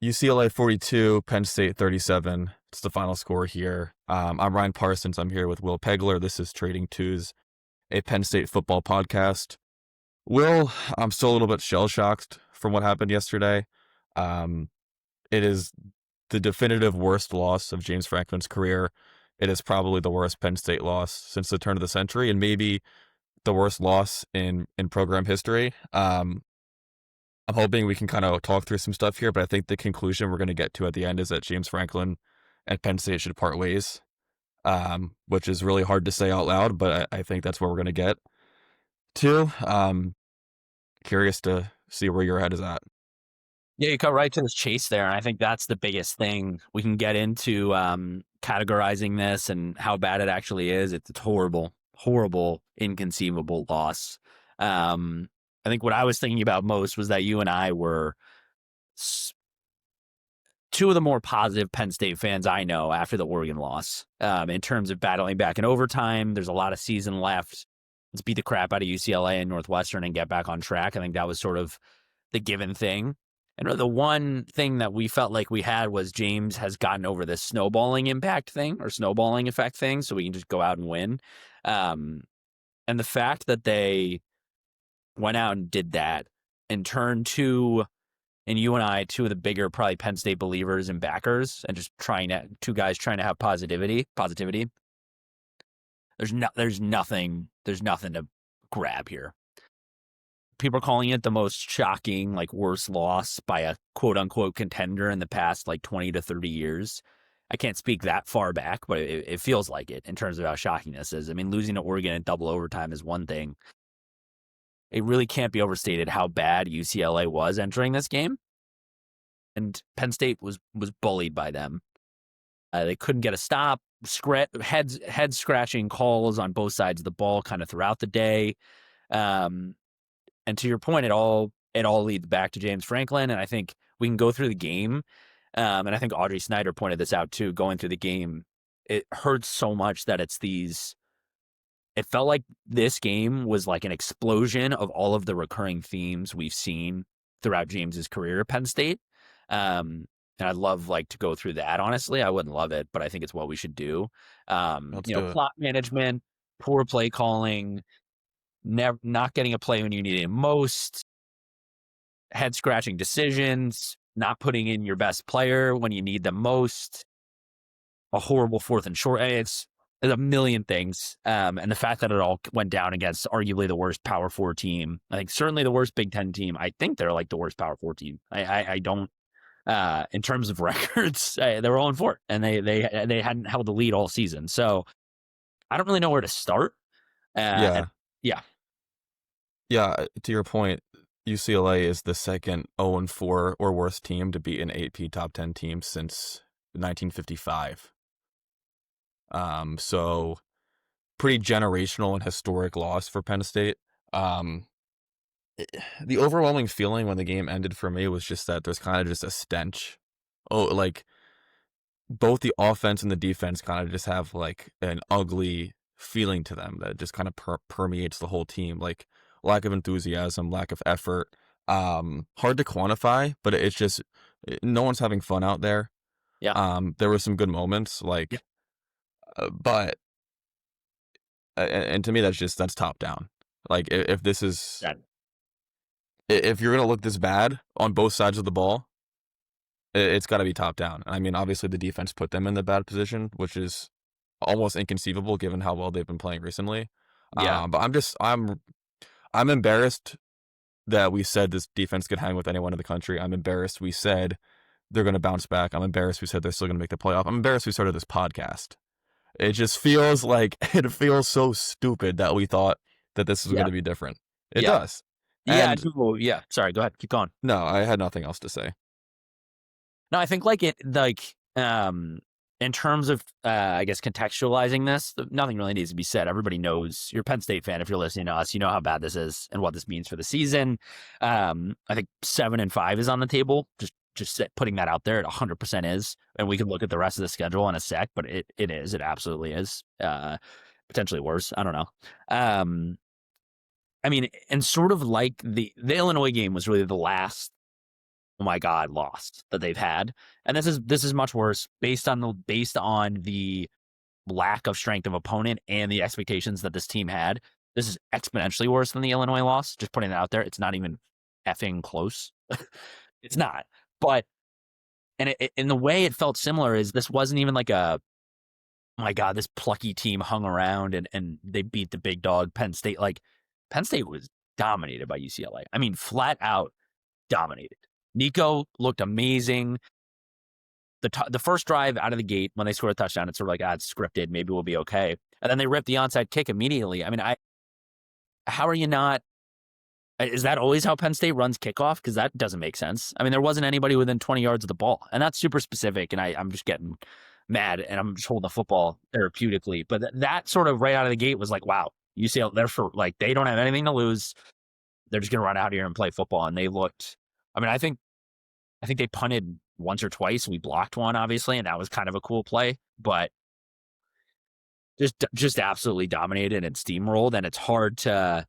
UCLA 42, Penn State 37. It's the final score here. I'm Ryan Parsons. I'm here with Will Pegler. This is Trading Twos, a Penn State football podcast. Will, I'm still a little bit shell-shocked from what happened yesterday. It is the definitive worst loss of James Franklin's career. It is probably the worst Penn State loss since the turn of the century, and maybe the worst loss in program history. I'm hoping we can kind of talk through some stuff here, but I think the conclusion we're going to get to at the end is that James Franklin and Penn State should part ways, which is really hard to say out loud, but I think that's where we're going to get to. Curious to see where your head is at. Yeah, you cut right to the chase there, and I think that's the biggest thing. We can get into categorizing this and how bad it actually is. It's a horrible, inconceivable loss. I think what I was thinking about most was that you and I were two of the more positive Penn State fans I know after the Oregon loss. In terms of battling back in overtime, there's a lot of season left. Let's beat the crap out of UCLA and Northwestern and get back on track. I think that was sort of the given thing. And the one thing that we felt like we had was James has gotten over this snowballing impact thing or snowballing effect thing, so we can just go out and win. And the fact that they went out and did that and turned to, and you and I, two of the bigger probably Penn State believers and backers, and just two guys trying to have positivity. There's nothing to grab here. People are calling it the most shocking, worst loss by a quote unquote contender in the past 20 to 30 years. I can't speak that far back, but it feels like it in terms of how shocking this is. I mean, losing to Oregon in double overtime is one thing. It really can't be overstated how bad UCLA was entering this game. And Penn State was bullied by them. They couldn't get a stop, head scratching calls on both sides of the ball kind of throughout the day. And to your point, it all leads back to James Franklin. And I think we can go through the game. And I think Audrey Snyder pointed this out too, going through the game. It hurts so much that it felt like this game was like an explosion of all of the recurring themes we've seen throughout James's career at Penn State. And I'd love to go through that. Honestly, I wouldn't love it, but I think it's what we should do. Clock management, poor play calling, not getting a play when you need it most, head scratching decisions, not putting in your best player when you need them most, a horrible 4th and short. It's a million things. And the fact that it all went down against arguably the worst Power 4 team, I think certainly the worst Big Ten team. I think they're the worst Power 4 team. I don't, in terms of records, they were 0-4 and they hadn't held the lead all season. So I don't really know where to start. Yeah. To your point, UCLA is the second 0-4 or worse team to beat an AP top 10 team since 1955. So pretty generational and historic loss for Penn State. The overwhelming feeling when the game ended for me was just that there's kind of just a stench. Both the offense and the defense kind of just have an ugly feeling to them that just kind of permeates the whole team. Lack of enthusiasm, lack of effort. Hard to quantify, but it's just no one's having fun out there. Yeah. There were some good moments, but and to me that's top down. If this is if you're gonna look this bad on both sides of the ball, it's got to be top down. I mean, obviously the defense put them in the bad position, which is almost inconceivable given how well they've been playing recently. Yeah. But I'm embarrassed that we said this defense could hang with anyone in the country. I'm embarrassed we said they're going to bounce back. I'm embarrassed we said they're still going to make the playoff. I'm embarrassed we started this podcast. It just feels so stupid that we thought that this was going to be different. It does. Yeah. Sorry, go ahead. Keep going. No, I had nothing else to say. No, I think in terms of, I guess, contextualizing this, nothing really needs to be said. Everybody knows, you're a Penn State fan. If you're listening to us, you know how bad this is and what this means for the season. I think 7-5 is on the table. Just putting that out there, it 100% is. And we can look at the rest of the schedule in a sec, but it is. It absolutely is. Potentially worse. I don't know. I mean, and sort of the Illinois game was really the last oh my God, lost that they've had. And this is much worse based on the lack of strength of opponent and the expectations that this team had. This is exponentially worse than the Illinois loss. Just putting that out there. It's not even effing close. It's not. But and in the way it felt similar is this wasn't even like a, oh my God, this plucky team hung around and they beat the big dog Penn State. Like Penn State was dominated by UCLA. I mean, flat out dominated. Nico looked amazing. The first drive out of the gate when they scored a touchdown, it's sort of like, it's scripted. Maybe we'll be okay. And then they ripped the onside kick immediately. I mean, how are you not? Is that always how Penn State runs kickoff? Because that doesn't make sense. I mean, there wasn't anybody within 20 yards of the ball, and that's super specific. And I'm just getting mad, and I'm just holding the football therapeutically. But that sort of right out of the gate was like, wow, UCLA, they don't have anything to lose. They're just gonna run out here and play football. And they looked. I mean, I think they punted once or twice. We blocked one, obviously, and that was kind of a cool play. But just absolutely dominated and steamrolled, and it's hard to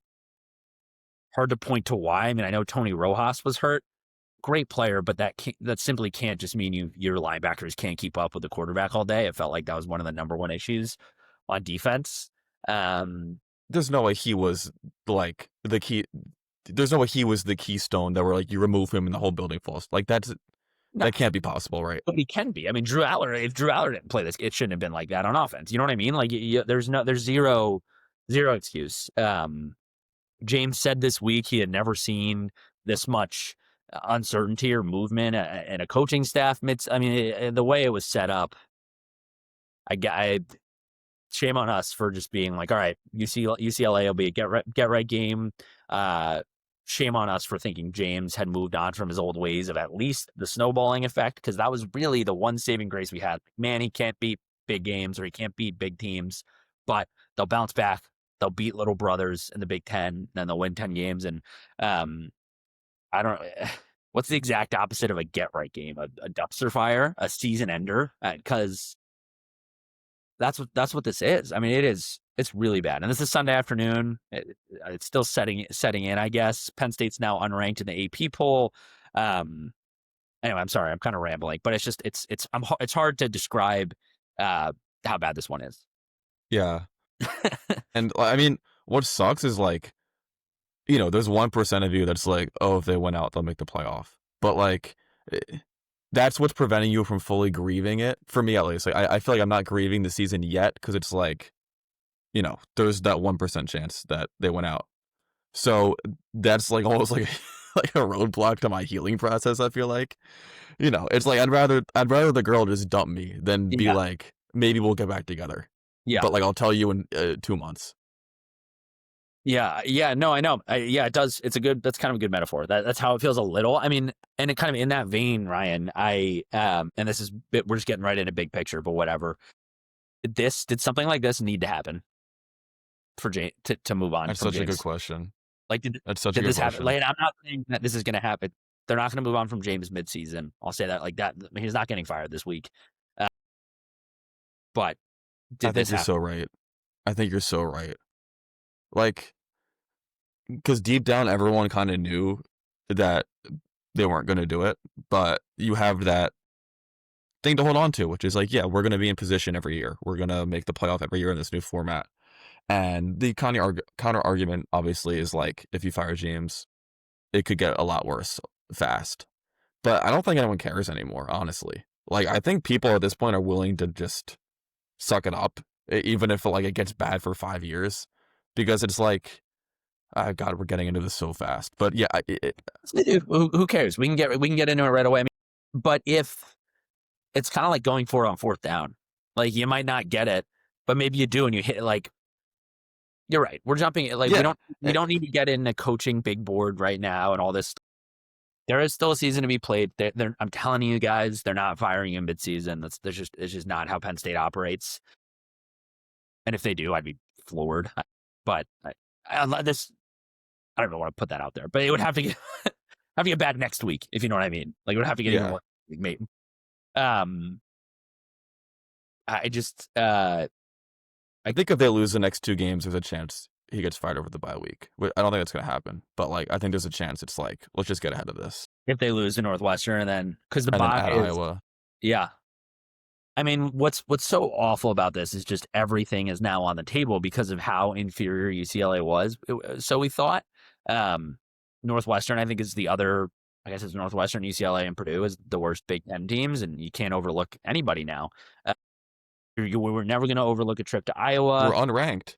point to why. I mean, I know Tony Rojas was hurt, great player, but that simply can't just mean your linebackers can't keep up with the quarterback all day. It felt like that was one of the number one issues on defense. There's no way he was like the key. There's no way he was the keystone that were like you remove him and the whole building falls. Like that can't be possible, right? But he can be. I mean, if Drew Aller didn't play this, it shouldn't have been like that on offense. You know what I mean? Like there's zero excuse. James said this week he had never seen this much uncertainty or movement and a coaching staff. I mean, the way it was set up, I shame on us for just being like, all right, UCLA will be a get right game. Shame on us for thinking James had moved on from his old ways of at least the snowballing effect, because that was really the one saving grace we had. Man, he can't beat big games or he can't beat big teams, but they'll bounce back. They'll beat little brothers in the Big Ten, and they'll win 10 games. And I don't. What's the exact opposite of a get right game? A dumpster fire, a season ender? Because that's what this is. I mean, it's really bad. And this is Sunday afternoon. It's still setting in, I guess. Penn State's now unranked in the AP poll. Anyway, I'm sorry, I'm kind of rambling, but it's hard to describe how bad this one is. Yeah. And I mean, what sucks is like, there's 1% of you that's like, oh, if they went out, they'll make the playoff. But like, that's what's preventing you from fully grieving it. For me, at least, like I feel like I'm not grieving the season yet because it's like, there's that 1% chance that they went out. So that's like almost like like a roadblock to my healing process. I feel like, it's like I'd rather the girl just dump me than be like, maybe we'll get back together. Yeah. But like, I'll tell you in 2 months. Yeah. No, I know. It does. That's kind of a good metaphor. That's how it feels a little. I mean, and it kind of in that vein, Ryan, and this is, we're just getting right into big picture, but whatever. Did something like this need to happen for James to move on? That's such a good question. Like, did this happen? Like, I'm not saying that this is going to happen. They're not going to move on from James midseason. I'll say that like that. I mean, he's not getting fired this week. But I think you're so right. I think you're so right. Like, because deep down, everyone kind of knew that they weren't going to do it, but you have that thing to hold on to, which is like, yeah, we're going to be in position every year. We're going to make the playoff every year in this new format. And the counter argument, obviously, is like, if you fire James, it could get a lot worse fast. But I don't think anyone cares anymore, honestly. Like, I think people at this point are willing to just suck it up, even if like it gets bad for 5 years, because it's like, God, we're getting into this so fast. But yeah, who cares? We can get into it right away. I mean, but if it's kind of like going for it on fourth down, like you might not get it, but maybe you do, and you hit it. Like, you're right. We're jumping. Like, we don't need to get in a coaching big board right now and all this. There is still a season to be played. I'm telling you guys, they're not firing you in midseason. It's just not how Penn State operates. And if they do, I'd be floored. But I don't even want to put that out there. But it would have to get back next week, if you know what I mean. Like, it would have to get even more. Maybe. I think if they lose the next 2 games, there's a chance he gets fired over the bye week. I don't think that's going to happen, but like I think there's a chance it's like let's just get ahead of this. If they lose to Northwestern, and then because the And then bye at is Iowa, yeah. I mean, what's so awful about this is just everything is now on the table because of how inferior UCLA was. So we thought Northwestern, I think, is the other. I guess it's Northwestern, UCLA, and Purdue is the worst Big Ten teams, and you can't overlook anybody now. We were never going to overlook a trip to we're Iowa. unranked.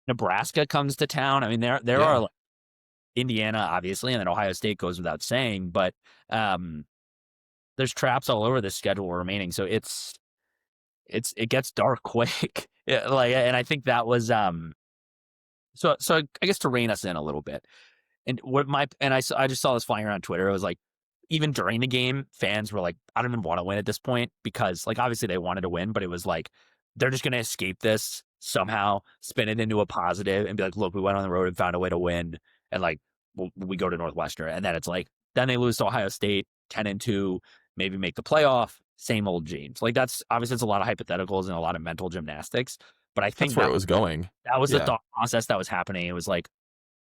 Nebraska comes to town. I mean, there Yeah. are like, Indiana, obviously, and then Ohio State goes without saying, but there's traps all over this schedule remaining. So it gets dark quick. Like, and I think that was so I guess to rein us in a little bit. And I just saw this flying around Twitter. It was like, even during the game, fans were like, I don't even want to win at this point because, like, obviously they wanted to win, but it was like, they're just going to escape this somehow, spin it into a positive and be like, look, we went on the road and found a way to win. And like, we go to Northwestern. And then it's like, then they lose to Ohio State 10-2, maybe make the playoff. Same old James. Like, that's obviously it's a lot of hypotheticals and a lot of mental gymnastics. But I think That's where it was going. That was the Yeah. thought process that was happening. It was like,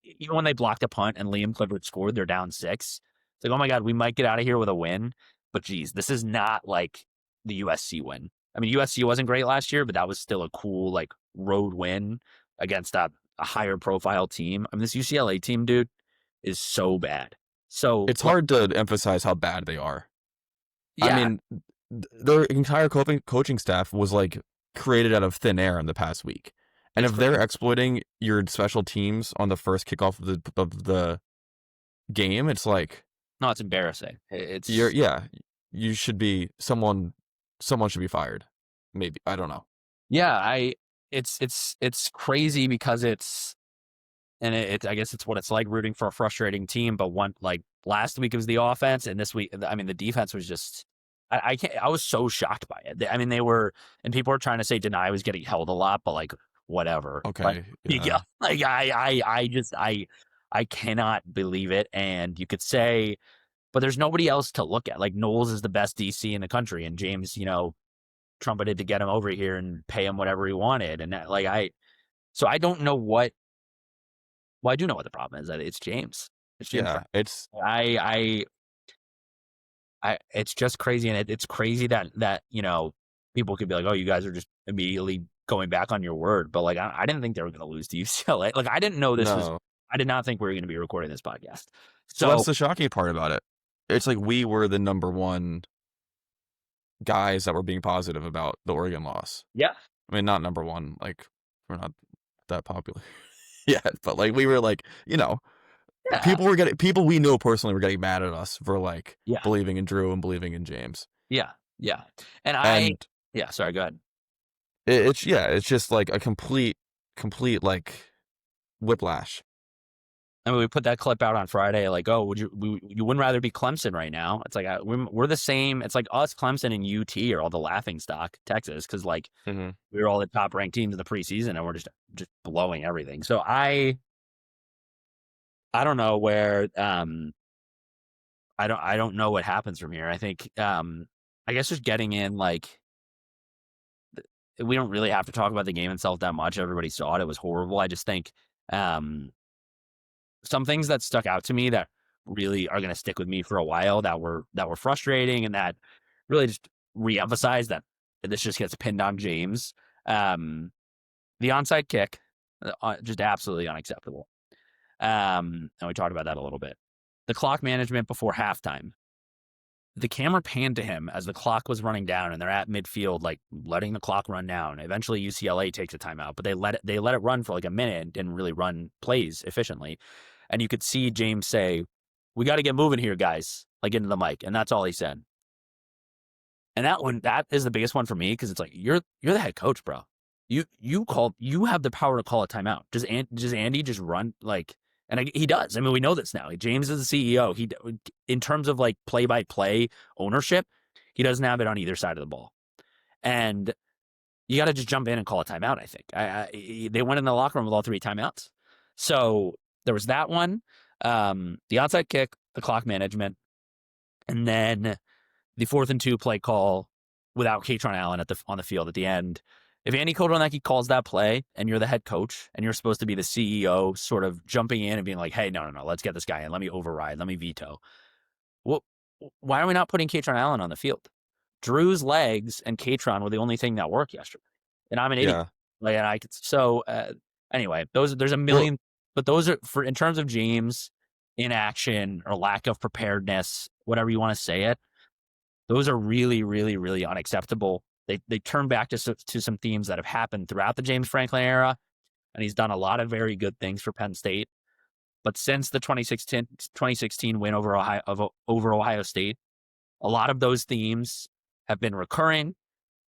even when they blocked a punt and Liam Clifford scored, they're down 6. It's like, oh my God, we might get out of here with a win. But geez, this is not like the USC win. I mean, USC wasn't great last year, but that was still a cool like road win against a higher profile team. I mean, this UCLA team, dude, is so bad. So It's hard to emphasize how bad they are. Yeah. I mean, their entire coaching staff was like created out of thin air in the past week. And if they're exploiting your special teams on the first kickoff of the game, it's like, no, it's embarrassing. You should be someone should be fired. Maybe, I don't know. Yeah, it's crazy because I guess it's what it's like rooting for a frustrating team. But like last week it was the offense, and this week, I mean, the defense was just. I was so shocked by it. I mean, and people are trying to say Deny was getting held a lot, but like, whatever. Okay. Like, yeah. Like I cannot believe it. And you could say, but there's nobody else to look at. Like, Knowles is the best DC in the country, and James, trumpeted to get him over here and pay him whatever he wanted. And that, like, so I don't know what. Well, I do know what the problem is. That it's James. It's James. Yeah. It's it's just crazy, and it's crazy that people could be like, oh, you guys are just immediately going back on your word, but like I didn't think they were going to lose to UCLA. Like, I didn't know this was. I did not think we were going to be recording this podcast. So that's the shocking part about it. It's like we were the number one guys that were being positive about the Oregon loss. Yeah, I mean, not number one. Like, we're not that popular yet, but like we were like, people we know personally were getting mad at us for like believing in Drew and believing in James. Yeah. And sorry, go ahead. It's just like a complete like whiplash. I mean, we put that clip out on Friday. Like, oh, you wouldn't rather be Clemson right now? It's like we're the same. It's like us, Clemson, and UT are all the laughing stock, Texas, because like we were all the top ranked teams in the preseason, and we're just blowing everything. So I don't know where. I don't know what happens from here. I think I guess just getting in, like, we don't really have to talk about the game itself that much. Everybody saw it. It was horrible. I just think some things that stuck out to me that really are going to stick with me for a while that were frustrating, and that really just reemphasize that this just gets pinned on James. The onside kick, just absolutely unacceptable. And we talked about that a little bit. The clock management before halftime. The camera panned to him as the clock was running down, and they're at midfield, like letting the clock run down. Eventually, UCLA takes a timeout, but they let it run for like a minute and didn't really run plays efficiently. And you could see James say, "We got to get moving here, guys!" Like, into the mic, and that's all he said. And that is the biggest one for me, because it's like you're the head coach, bro. You have the power to call a timeout. Does Andy just run like? And he does. I mean, we know this now. James is the CEO. He, in terms of like play-by-play ownership, he doesn't have it on either side of the ball. And you got to just jump in and call a timeout, I think. They went in the locker room with all 3 timeouts. So there was that one, the onside kick, the clock management, and then the 4th and 2 play call without Katron Allen on the field at the end. if Andy Kotelnicki calls that play and you're the head coach and you're supposed to be the CEO, sort of jumping in and being like, hey, no, let's get this guy in. Let me override. Let me veto. Well, why are we not putting Katron Allen on the field? Drew's legs and Katron were the only thing that worked yesterday. And I'm an idiot. Yeah. Like, and I could, so anyway, there's a Well, million, but those are for in terms of James inaction or lack of preparedness, whatever you want to say it. Those are really, really, really unacceptable. They turn back to some themes that have happened throughout the James Franklin era, and he's done a lot of very good things for Penn State. But since the 2016 win over Ohio State, a lot of those themes have been recurring,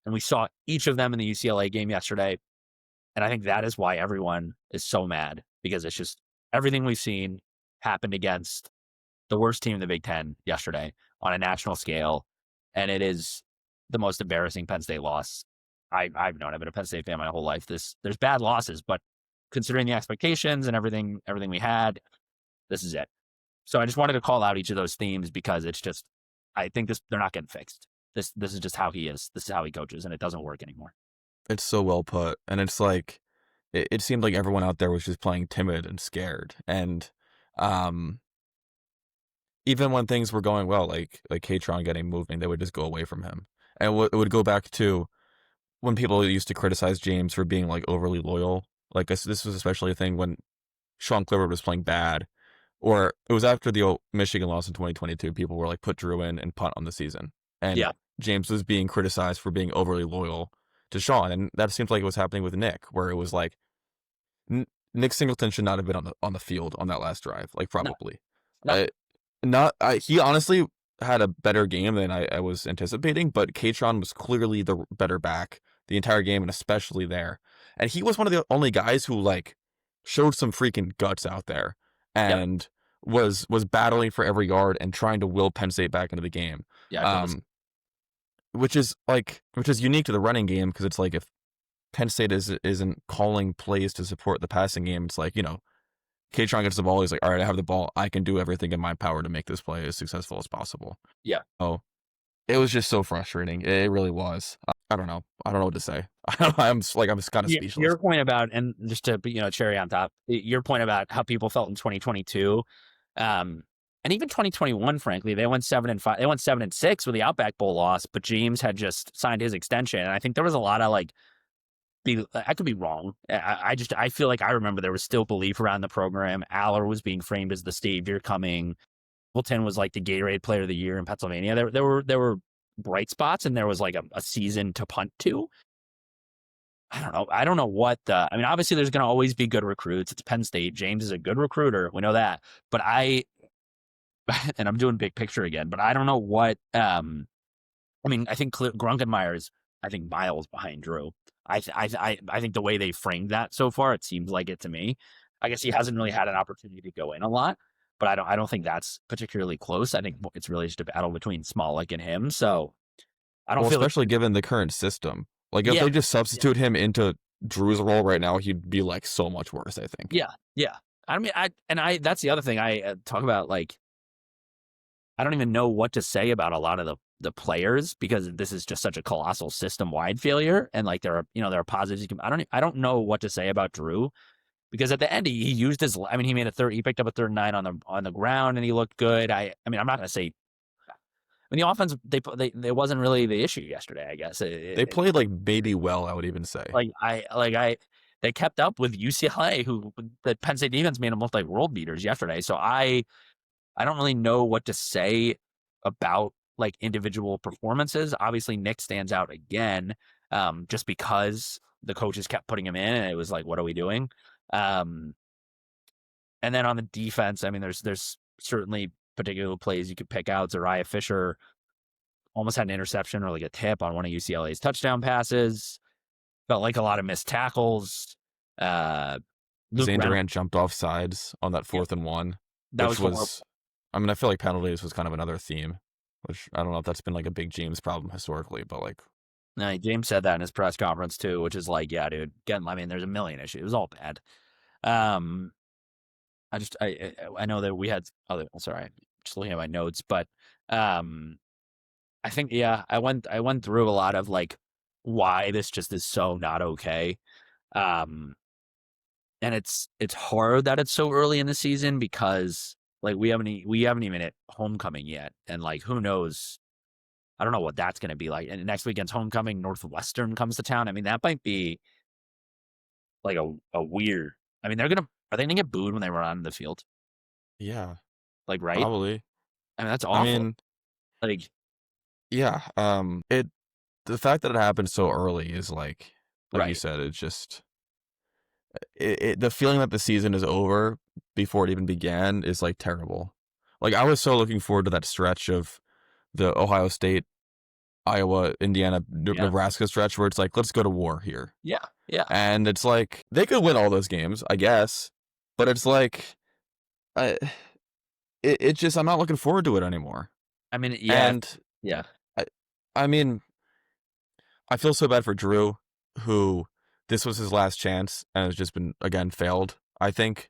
and we saw each of them in the UCLA game yesterday. And I think that is why everyone is so mad, because it's just everything we've seen happened against the worst team in the Big Ten yesterday on a national scale. And it is the most embarrassing Penn State loss I've known. I've been a Penn State fan my whole life. There's bad losses, but considering the expectations and everything we had, this is it. So I just wanted to call out each of those themes because it's just, I think they're not getting fixed. This is just how he is. This is how he coaches, and it doesn't work anymore. it's so well put. And it's like, it seemed like everyone out there was just playing timid and scared. And um, even when things were going well, like Katron getting moving, they would just go away from him. And it would go back to when people used to criticize James for being like overly loyal. Like this was especially a thing when Sean Clifford was playing bad, or it was after the Michigan loss in 2022. People were like, put Drew in and punt on the season. And Yeah. James was being criticized for being overly loyal to Sean. And that seems like it was happening with Nick, where it was like, Nick Singleton should not have been on the field on that last drive. Like probably, No. he honestly had a better game than I was anticipating, but Katron was clearly the better back the entire game, and especially there. And he was one of the only guys who like showed some freaking guts out there and was battling for every yard and trying to will Penn State back into the game. Yeah. Which is unique to the running game, because it's like if Penn State isn't calling plays to support the passing game, it's like, Katron gets the ball, he's like, all right, I have the ball, I can do everything in my power to make this play as successful as possible. Yeah. Oh, it was just so frustrating. It really was. I don't know what to say. I'm just kind of speechless. Your point about, and just to cherry on top, your point about how people felt in 2022, and even 2021, frankly, they went 7-5. They went 7-6 with the Outback Bowl loss, but James had just signed his extension, and I think there was a lot of like, I could be wrong. I feel like I remember there was still belief around the program. Aller was being framed as the savior coming. Hamilton was like the Gatorade Player of the Year in Pennsylvania. There were bright spots, and there was like a season to punt to. I don't know what I mean, obviously there's going to always be good recruits. It's Penn State. James is a good recruiter. We know that. But and I'm doing big picture again, but I don't know what, I mean, I think Grunkenmeyer is, I think, miles behind Drew. I think the way they framed that so far, it seems like it to me. I guess he hasn't really had an opportunity to go in a lot, but I don't think that's particularly close. I think it's really just a battle between Smolik and him. So I don't feel especially given the current system. Like if they just substitute him into Drew's role right now, he'd be like so much worse, I think. Yeah. I mean, that's the other thing I talk about. Like, I don't even know what to say about a lot of the players, because this is just such a colossal system-wide failure. And like there are positives. I don't know what to say about Drew, because at the end he used his. I mean, he picked up a 3rd and 9 on the ground, and he looked good. I mean, I'm not going to say. I mean, the offense they wasn't really the issue yesterday. I guess they played like maybe well. I would even say they kept up with UCLA, who the Penn State defense made them look like world beaters yesterday. So I don't really know what to say about like individual performances. Obviously, Nick stands out again, just because the coaches kept putting him in, and it was like, what are we doing? And then on the defense, I mean, there's certainly particular plays you could pick out. Zariah Fisher almost had an interception or like a tip on one of UCLA's touchdown passes. Felt like a lot of missed tackles. Zane Durant jumped off sides on that 4th and 1. That was I mean, I feel like penalties was kind of another theme, which I don't know if that's been like a big James problem historically, but like. No, James said that in his press conference too, which is like, yeah, dude. Again, I mean, there's a million issues. It was all bad. I know that we had other. Sorry, just looking at my notes, but I think I went through a lot of like why this just is so not okay. Um, and it's hard that it's so early in the season because like we haven't even hit homecoming yet, and like who knows. I don't know what that's going to be like. And next weekend's homecoming, Northwestern comes to town. I mean, that might be like a weird. I mean, are they gonna get booed when they run on the field? Yeah, Like, right? probably. I mean, that's I awful. mean, Like, yeah. The fact that it happened so early is like you right. said, it's just the feeling that the season is over before it even began is like terrible. Like I was so looking forward to that stretch of the Ohio State, Iowa, Indiana, Yeah. Nebraska stretch where it's like, let's go to war here. Yeah. Yeah. And it's like they could win all those games, I guess, but it's like, I, it just I'm not looking forward to it anymore. I mean, yeah. And Yeah. I, I mean, I feel so bad for Drew, who this was his last chance and has just been again failed. I think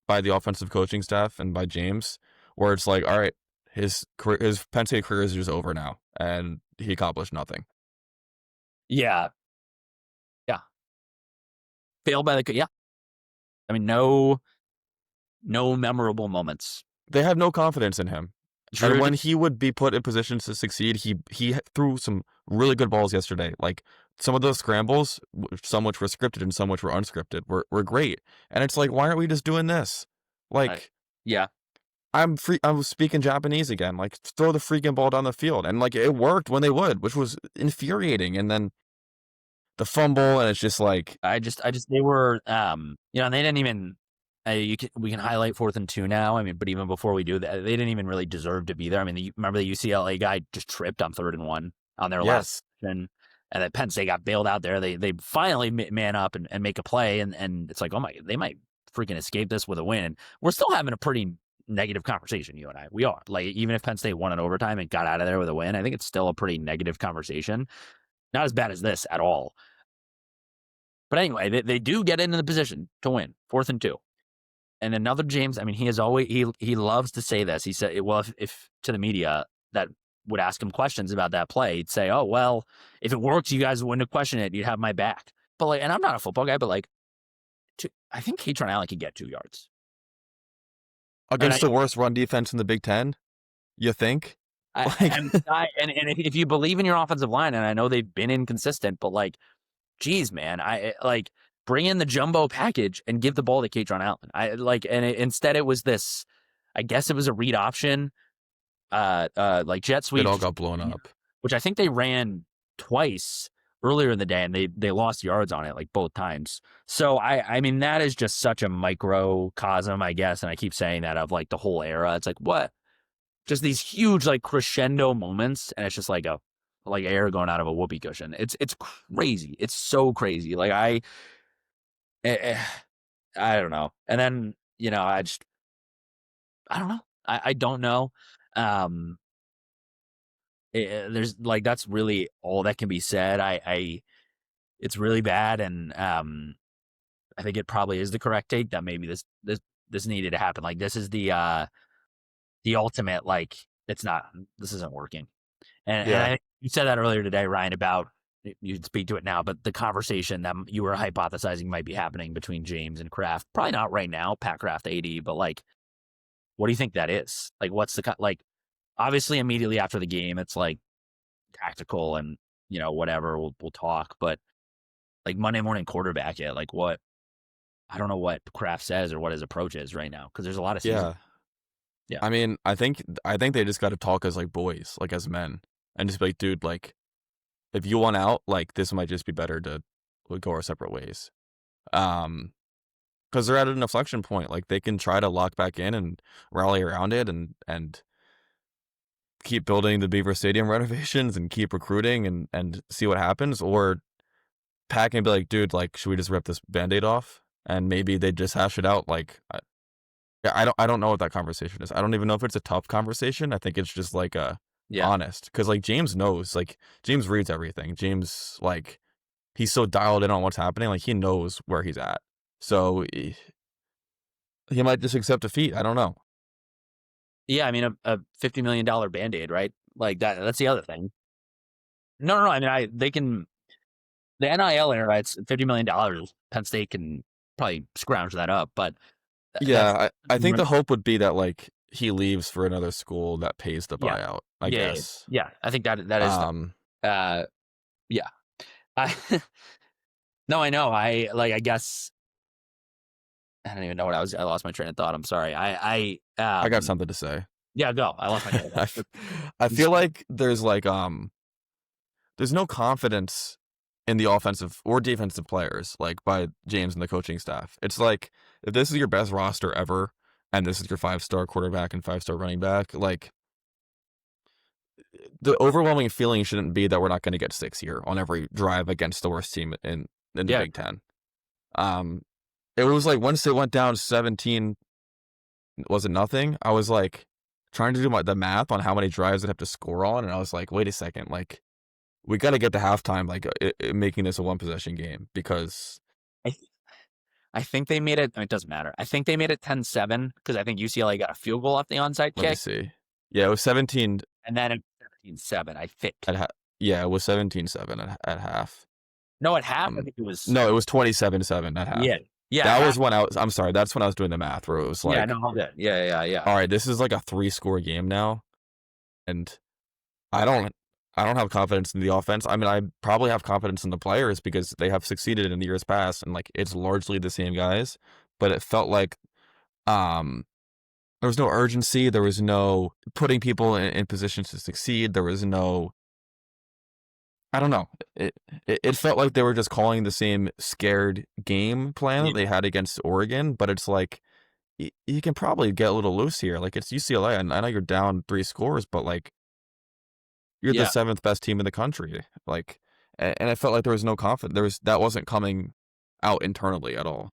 by the offensive coaching staff and by James, where it's like, all right, his Penn State career is just over now, and he accomplished nothing. Yeah. Yeah. Failed by the, yeah. I mean, no memorable moments. They have no confidence in him. Drew, And when he would be put in positions to succeed, he threw some really good balls yesterday. Like some of those scrambles, some which were scripted and some which were unscripted, were great. And it's like, why aren't we just doing this? Like, yeah. I'm speaking Japanese again. Like, throw the freaking ball down the field, and like it worked when they would, which was infuriating. And then the fumble, and it's just like, I just they were and they didn't even we can highlight 4th and 2 now. I mean, but even before we do that, they didn't even really deserve to be there. I mean, remember the UCLA guy just tripped on 3rd and 1 on their last and that Penn State got bailed out there. They finally man up and make a play, and it's like, oh my, they might freaking escape this with a win. And we're still having a pretty negative conversation, you and I. We are, like, even if Penn State won in overtime and got out of there with a win, I think it's still a pretty negative conversation. Not as bad as this at all. But anyway, they do get into the position to win, 4th and 2. And another James, I mean, he is always, he loves to say this. He said, well, if to the media that would ask him questions about that play, he'd say, oh, well, if it works, you guys wouldn't have questioned it. You'd have my back. But like, and I'm not a football guy, but like, I think Katron Allen can get 2 yards. against the worst run defense in the Big Ten, you think? And if you believe in your offensive line, and I know they've been inconsistent, but like, geez, man, I like bring in the jumbo package and give the ball to Katron Allen. Instead it was this, I guess it was a read option, like jet sweep. It all got blown up, which I think they ran twice earlier in the day, and they lost yards on it like both times. So I mean, that is just such a microcosm, I guess, and I keep saying that, of like the whole era. It's like, what? Just these huge like crescendo moments, and it's just like air going out of a whoopee cushion. It's crazy. It's so crazy. Like I don't know. And then I don't know. I don't know. There's like, that's really all that can be said. It's really bad, and I think it probably is the correct take that maybe this needed to happen. Like, this is the ultimate, like, this isn't working. And you said that earlier today, Ryan, about, you'd speak to it now, but the conversation that you were hypothesizing might be happening between James and Kraft. Probably not right now, Pat Kraft AD, but like, what do you think that is? Like, what's like, obviously immediately after the game, it's like tactical and, whatever, we'll talk, but like Monday morning quarterback, like what? I don't know what Kraft says or what his approach is right now, because there's a lot of season. Yeah. I mean, I think they just got to talk as like boys, like as men, and just be like, dude, like, if you want out, like, this might just be better to go our separate ways. Because they're at an inflection point. Like, they can try to lock back in and rally around it and keep building the Beaver Stadium renovations and keep recruiting and see what happens, or Pat can be like, dude, like, should we just rip this Band-Aid off? And maybe they just hash it out. Like, I don't know what that conversation is. I don't even know if it's a tough conversation. I think it's just like honest, because like James knows, like James reads everything. James, like, he's so dialed in on what's happening. Like, he knows where he's at. So he might just accept defeat. I don't know. Yeah, I mean, a $50 million Band-Aid, right? Like that's the other thing. No. I mean, they can. The NIL era, it's $50 million. Penn State can probably scrounge that up, but that's Yeah, I think the hope would be that like he leaves for another school that pays the yeah, buyout, I yeah, guess. yeah. I think that is Um, uh yeah. I no, I know. I guess I don't even know what I lost my train of thought. I'm sorry. I got something to say. Yeah, go. I lost my train of I, thought. f- I feel like there's no confidence in the offensive or defensive players like by James and the coaching staff. It's like if this is your best roster ever and this is your 5-star quarterback and 5-star running back, like the overwhelming feeling shouldn't be that we're not going to get 6 here on every drive against the worst team in the Yeah, Big Ten. Um, it was like once it went down 17, was it nothing? I was like trying to do the math on how many drives I'd have to score on, and I was like, wait a second, like we got to get to halftime, like making this a 1-possession game because I I think they made it. It doesn't matter. I think they made it 10-7 because I think UCLA got a field goal off the onside let me kick, see. Yeah, it was 17 and then it 13-7. I think. yeah, it was 17-7 at half. No, at half, I think it was. No, it was 27-7 at half. Yeah, yeah, That was half. when I'm sorry, that's when I was doing the math where it was Yeah, like, no, all good. Yeah. all right, this is like a 3-score game now, and I don't I don't have confidence in the offense. I mean, I probably have confidence in the players because they have succeeded in the years past, and like it's largely the same guys. But it felt like um, there was no urgency. There was no putting people in positions to succeed. There was no, I don't know. It felt like they were just calling the same scared game plan that Yeah, they had against Oregon. But it's like you can probably get a little loose here. Like it's UCLA, and I know you're down 3 scores, but like you're the yeah, 7th best team in the country. Like, and I felt like there was no confidence. That wasn't coming out internally at all.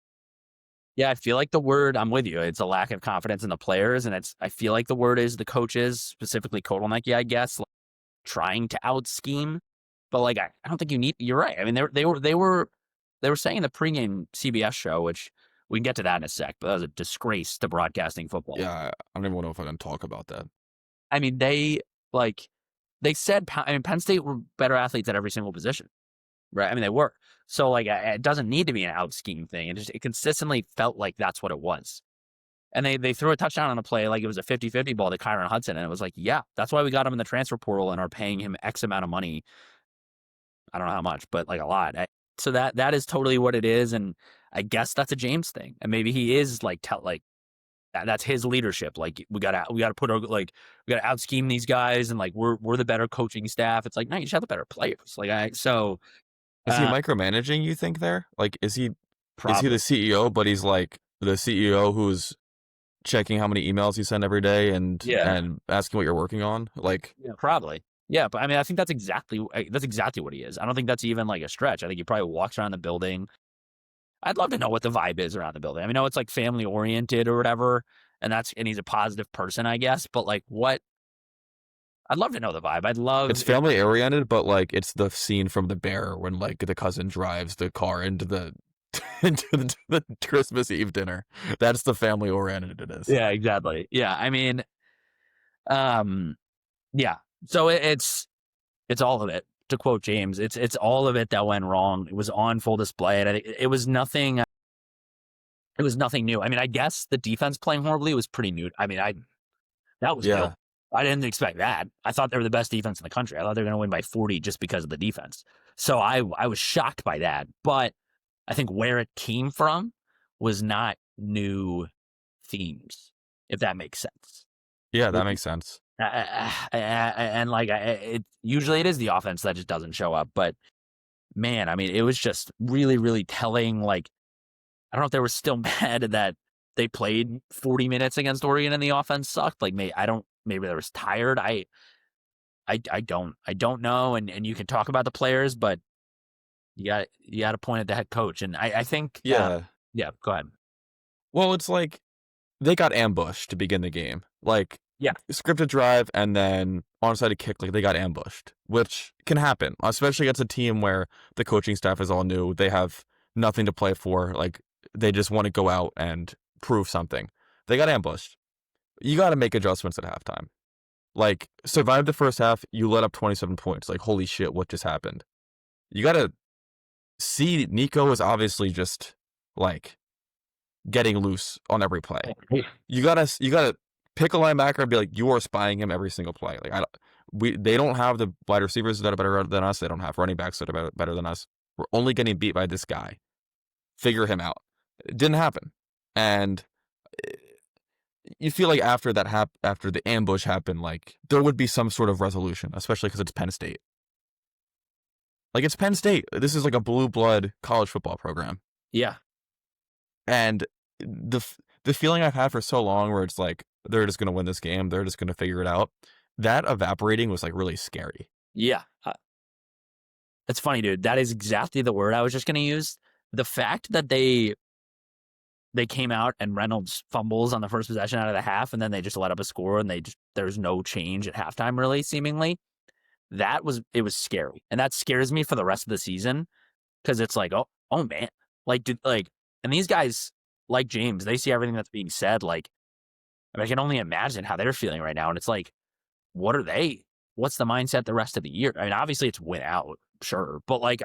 yeah. I feel like the word. I'm with you. It's a lack of confidence in the players, and it's. I feel like the word is the coaches, specifically Kotelnicki, I guess, like, trying to out scheme. But like, I don't think you need. You're right. I mean, they were saying in the pregame CBS show, which we can get to that in a sec, but that was a disgrace to broadcasting football. Yeah, I don't even know if I can talk about that. I mean, like they said. I mean, Penn State were better athletes at every single position, right? I mean, they were. So like, it doesn't need to be an out scheme thing. It consistently felt like that's what it was. And they threw a touchdown on a play like it was a 50-50 ball to Kyron Hudson, and it was like, yeah, that's why we got him in the transfer portal and are paying him X amount of money. I don't know how much, but like a lot. So that is totally what it is, and I guess that's a James thing, and maybe he is like that's his leadership. Like we gotta put our we gotta out scheme these guys, and like we're the better coaching staff. It's like no, you just have the better players. Like Is he uh, micromanaging, you think, there? Like, is he probably the CEO, but he's like the CEO who's checking how many emails you send every day yeah. and asking what you're working on? Like, Yeah, probably. Yeah, but I mean, I think that's exactly what he is. I don't think that's even like a stretch. I think he probably walks around the building. I'd love to know what the vibe is around the building. I mean, I know it's like family oriented or whatever, and he's a positive person, I guess. But like, what? I'd love to know the vibe. I'd it's love. family oriented, but like it's the scene from The Bear when like the cousin drives the car into the into the Christmas Eve dinner. That's the family oriented it is. Yeah, exactly. Yeah, I mean, um, yeah. So it's all of it. To quote James, it's all of it that went wrong. It was on full display, and it was nothing. It was nothing new. I mean, I guess the defense playing horribly was pretty new. I mean, that was new. Yeah. I didn't expect that. I thought they were the best defense in the country. I thought they were going to win by 40 just because of the defense. So I was shocked by that. But I think where it came from was not new themes, if that makes sense. Yeah, that makes sense. And like usually it is the offense that just doesn't show up. But man, I mean, it was just really, really telling. Like I don't know if they were still mad that they played 40 minutes against Oregon and the offense sucked. Like maybe they was tired. I don't know. And you can talk about the players, but you got to point at the head coach. And I think Yeah. yeah, go ahead. Well, it's like they got ambushed to begin the game. Like Yeah. scripted drive and then onside kick, like they got ambushed, which can happen, especially against a team where the coaching staff is all new. They have nothing to play for. Like they just want to go out and prove something. They got ambushed. You got to make adjustments at halftime. Like survive the first half, you let up 27 points. Like holy shit, what just happened? You got to C, Nico is obviously just like getting loose on every play. You gotta pick a linebacker and be like, you are spying him every single play. Like they don't have the wide receivers that are better than us. They don't have running backs that are better than us. We're only getting beat by this guy. Figure him out. It didn't happen, and you feel like after the ambush happened, like there would be some sort of resolution, especially because it's Penn State. Like it's Penn State. This is like a blue blood college football program. Yeah. And the feeling I've had for so long where it's like, they're just going to win this game. They're just going to figure it out. That evaporating was like really scary. Yeah. That's funny, dude. That is exactly the word I was just going to use. The fact that they came out and Reynolds fumbles on the first possession out of the half, and then they just let up a score, and there's no change at halftime, really, seemingly. It was scary. And that scares me for the rest of the season, because it's like, oh man. And these guys, like James, they see everything that's being said. Like, I can only imagine how they're feeling right now. And it's like, what's the mindset the rest of the year? I mean, obviously it's win out, sure. But like,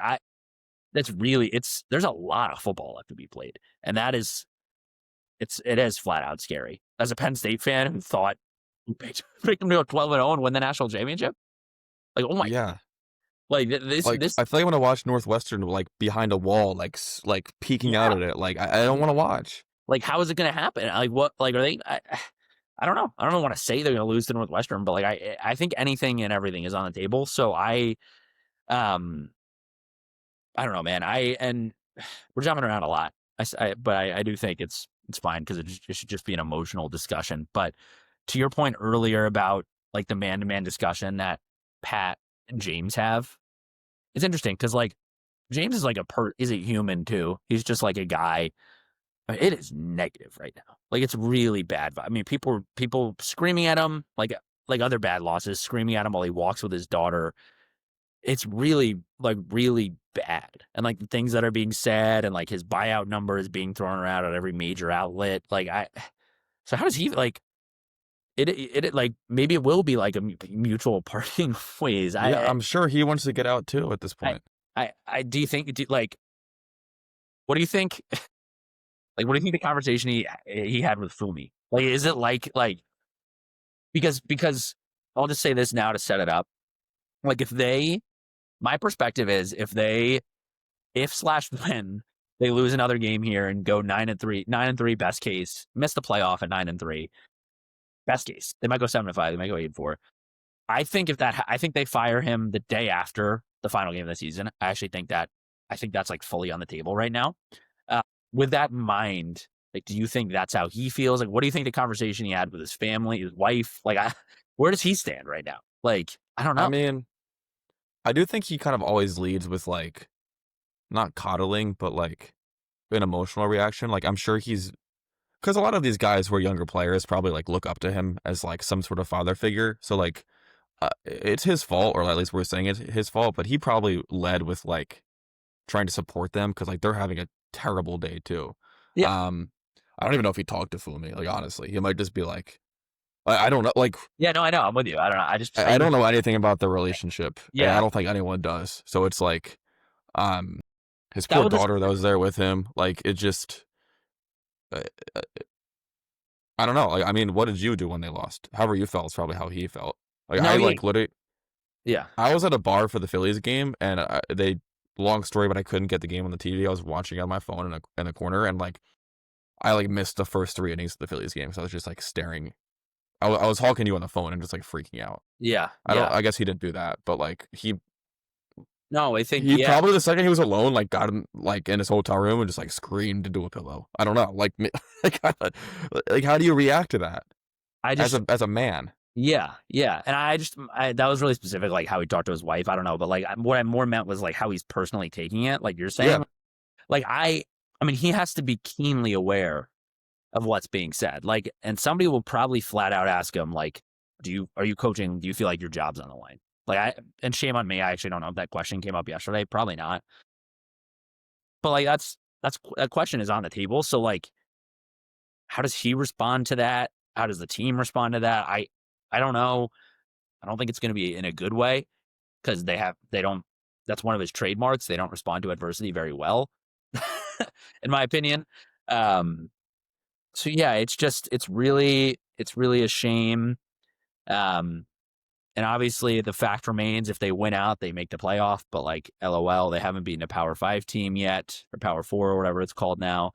there's a lot of football left to be played. And it is flat out scary. As a Penn State fan who thought picked them to go 12-0 and win the national championship. Like, oh my God. Like I feel like I want to watch Northwestern like behind a wall, like peeking out at it. Like I don't want to watch. Like, how is it going to happen? Like, what? Like, are they? I don't know. I don't want to say they're going to lose to Northwestern, but like I think anything and everything is on the table. So I don't know, man. We're jumping around a lot. But I do think it's fine, because it should just be an emotional discussion. But to your point earlier about like the man-to-man discussion that Pat and James have, it's interesting because like James is like is a human too. He's just like a guy. It is negative right now. Like, it's really bad. I mean, people screaming at him, like other bad losses, screaming at him while he walks with his daughter. It's really bad. And like the things that are being said, and like his buyout number is being thrown around at every major outlet. So how does he like? It like, maybe it will be like a mutual parting of ways. I'm sure he wants to get out too at this point. Do you think, what do you think? Like, what do you think the conversation he had with Fumi? Like, is it like because I'll just say this now to set it up. Like, my perspective is if when they lose another game here and go 9-3, best case, miss the playoff at 9-3, best case, they might go 7-5, they might go 8-4. I think they fire him the day after the final game of the season. I think that's like fully on the table right now. With that in mind, like, do you think that's how he feels? Like, what do you think the conversation he had with his family, his wife? Like, where does he stand right now? Like, I don't know. I mean, I do think he kind of always leads with like, not coddling, but like an emotional reaction. Like, I'm sure because a lot of these guys who are younger players probably like look up to him as like some sort of father figure. So like, it's his fault, or at least we're saying it's his fault, but he probably led with like trying to support them, because like they're having a terrible day too. Yeah. I don't even know if he talked to Fumi. Like, honestly, he might just be like, I don't know. Like, yeah, no, I know. I'm with you. I don't know. I don't know anything about the relationship. Yeah, I don't think anyone does. So it's like, his poor daughter that was there with him. Like, it just, I don't know. Like, I mean, what did you do when they lost? However you felt is probably how he felt. Like, literally, yeah. I was at a bar for the Phillies game, and long story, but I couldn't get the game on the TV. I was watching on my phone in a corner, and like, I like missed the first 3 innings of the Phillies game, so I was just like staring. I was talking to you on the phone and just like freaking out. Yeah. I guess he didn't do that, but like No, I think he probably, the second he was alone, like got him like in his hotel room and just like screamed into a pillow. I don't know, like how do you react to that? As a man. Yeah, and that was really specific, like how he talked to his wife. I don't know, but like what I more meant was like how he's personally taking it. Like you're saying, like I mean, he has to be keenly aware of what's being said. Like, and somebody will probably flat out ask him, like, are you coaching? Do you feel like your job's on the line? Like, and shame on me, I actually don't know if that question came up yesterday. Probably not. But like that question is on the table. So like, how does he respond to that? How does the team respond to that? I don't know. I don't think it's going to be in a good way, because they don't that's one of his trademarks. They don't respond to adversity very well, in my opinion. So yeah, it's really a shame. Um, and obviously the fact remains, if they win out, they make the playoff. But like, LOL, they haven't beaten a Power 5 team yet, or Power 4 or whatever it's called now.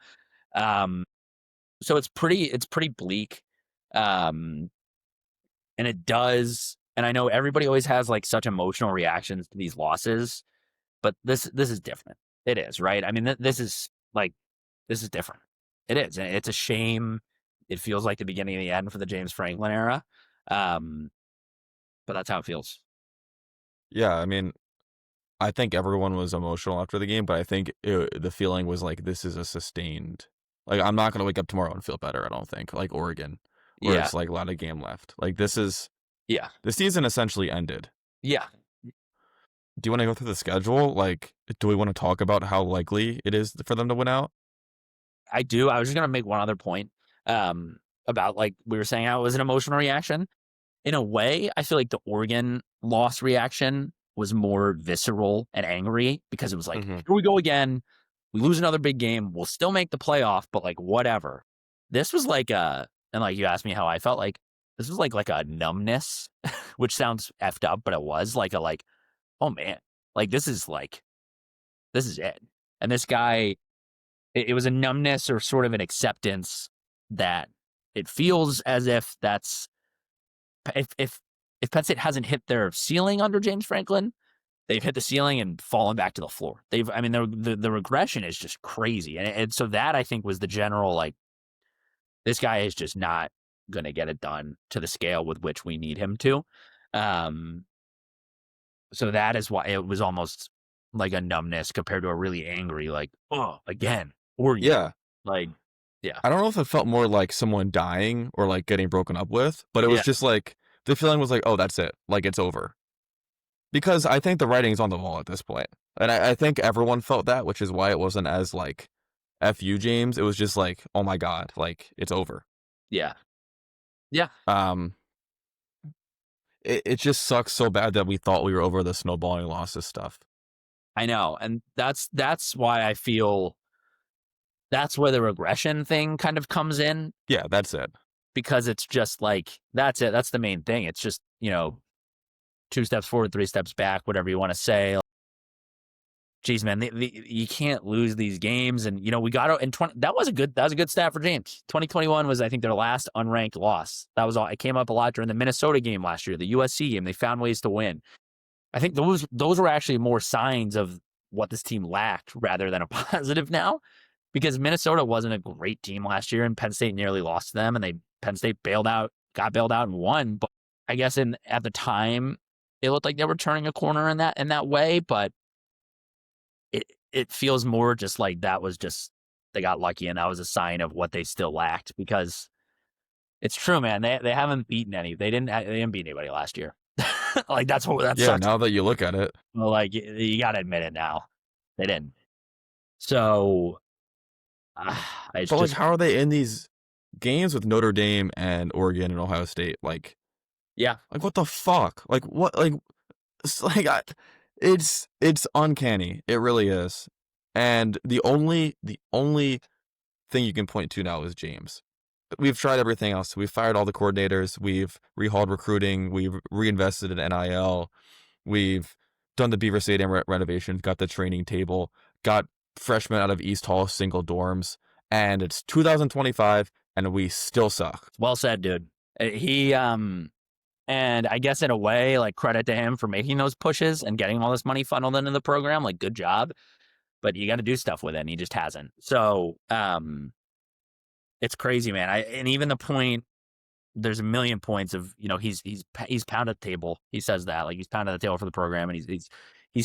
So it's pretty bleak. And it does. And I know everybody always has like such emotional reactions to these losses, but this is different. It is, right? I mean, this is different. It is. And it's a shame. It feels like the beginning of the end for the James Franklin era. But that's how it feels. Yeah, I mean, I think everyone was emotional after the game, but I think the feeling was like this is a sustained. Like I'm not gonna wake up tomorrow and feel better. I don't think like Oregon, where Yeah. it's like a lot of game left. Like this is Yeah. the season essentially ended. Yeah. Do you want to go through the schedule? Like, do we want to talk about how likely it is for them to win out? I do. I was just going to make one other point about, like, we were saying how it was an emotional reaction. In a way, I feel like the Oregon loss reaction was more visceral and angry, because it was like, here we go again. We lose another big game. We'll still make the playoff, but like, whatever. This was like and like you asked me how I felt, like this was like a numbness, which sounds effed up, but it was like oh man, like this is it. And this guy, it was a numbness, or sort of an acceptance that it feels as if that's, if Penn State hasn't hit their ceiling under James Franklin, they've hit the ceiling and fallen back to the floor. I mean, the regression is just crazy. And so that, I think, was the general, like, this guy is just not going to get it done to the scale with which we need him to. So that is why it was almost like a numbness compared to a really angry, like, oh, again, Oregon. Yeah. Like, yeah. I don't know if it felt more like someone dying or like getting broken up with, but it was just like the feeling was like, oh, that's it. Like it's over. Because I think the writing's on the wall at this point. And I think everyone felt that, which is why it wasn't as like F you, James. It was just like, oh my God, like it's over. Yeah. Yeah. It just sucks so bad that we thought we were over the snowballing losses stuff. I know. And that's why I feel that's where the regression thing kind of comes in. Yeah, that's it. Because it's just like, that's it. That's the main thing. It's just, 2 steps forward, 3 steps back, whatever you want to say. Geez, man, you can't lose these games. And, we got out in 20. That was a good stat for James. 2021 was, I think, their last unranked loss. That was all. It came up a lot during the Minnesota game last year, the USC game. They found ways to win. I think those were actually more signs of what this team lacked rather than a positive now, because Minnesota wasn't a great team last year and Penn State nearly lost to them, and Penn State got bailed out and won. But I guess at the time it looked like they were turning a corner in that way, but it feels more just like that was just, they got lucky and that was a sign of what they still lacked, because it's true, man. They haven't beaten they didn't beat anybody last year. Like that's yeah. sucks. Now that you look at it, well, like you got to admit it now, they didn't. So, but like, how are they in these games with Notre Dame and Oregon and Ohio State? Like, yeah, like what the fuck? Like what? Like, it's uncanny. It really is. And the only thing you can point to now is James. We've tried everything else. We've fired all the coordinators. We've rehauled recruiting. We've reinvested in NIL. We've done the Beaver Stadium renovations, got the training table, got freshmen out of East Hall single dorms, and it's 2025, and we still suck. Well said, dude. He and I guess in a way, like, credit to him for making those pushes and getting all this money funneled into the program. Like, good job. But you got to do stuff with it, and he just hasn't. So, it's crazy, man. And even the point, there's a million points of, he's pounded the table. He says that, like, he's pounded the table for the program, and he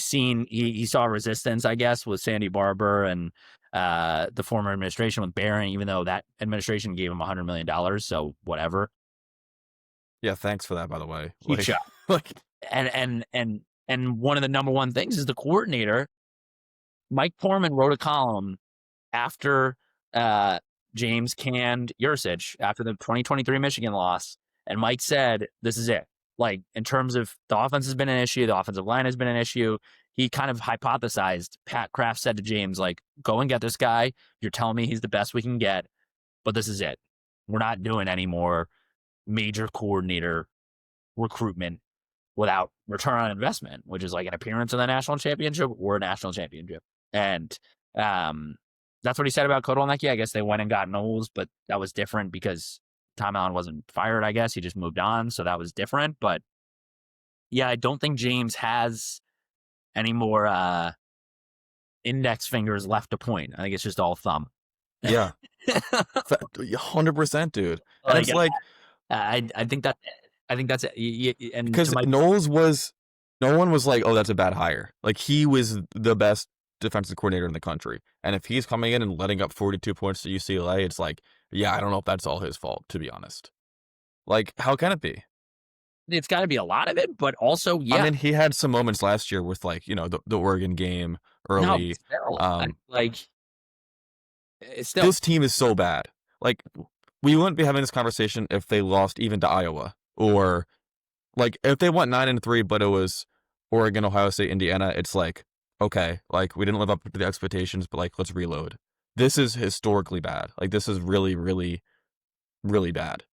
saw resistance, I guess, with Sandy Barber and the former administration with Barron, even though that administration gave him $100 million. So whatever. Yeah, thanks for that, by the way. Huge shot. Like, and one of the number one things is the coordinator, Mike Foreman, wrote a column after James canned Yurcich after the 2023 Michigan loss, and Mike said, this is it. Like, in terms of the offense has been an issue, the offensive line has been an issue. he kind of hypothesized, Pat Kraft said to James, like, go and get this guy. You're telling me he's the best we can get, but this is it. We're not doing any more major coordinator recruitment without return on investment, which is like an appearance in the national championship or a national championship. And that's what he said about Kotelnicki. I guess they went and got Knowles, but that was different because Tom Allen wasn't fired, I guess. He just moved on, so that was different. But yeah, I don't think James has any more index fingers left to point. I think it's just all thumb. Yeah. 100%, dude. And Like, it's like, I think that's it. And because no one was like, oh, that's a bad hire. Like, he was the best defensive coordinator in the country. And if he's coming in and letting up 42 points to UCLA, it's like, yeah, I don't know if that's all his fault, to be honest. Like, how can it be? it's got to be a lot of it, but also, yeah. I mean, he had some moments last year with, like, the Oregon game early. It's still, this team is so bad. Like, we wouldn't be having this conversation if they lost even to Iowa, or like if they went 9-3, but it was Oregon, Ohio State, Indiana. It's like, okay, like, we didn't live up to the expectations, but like, let's reload. This is historically bad. Like, this is really, really, really bad.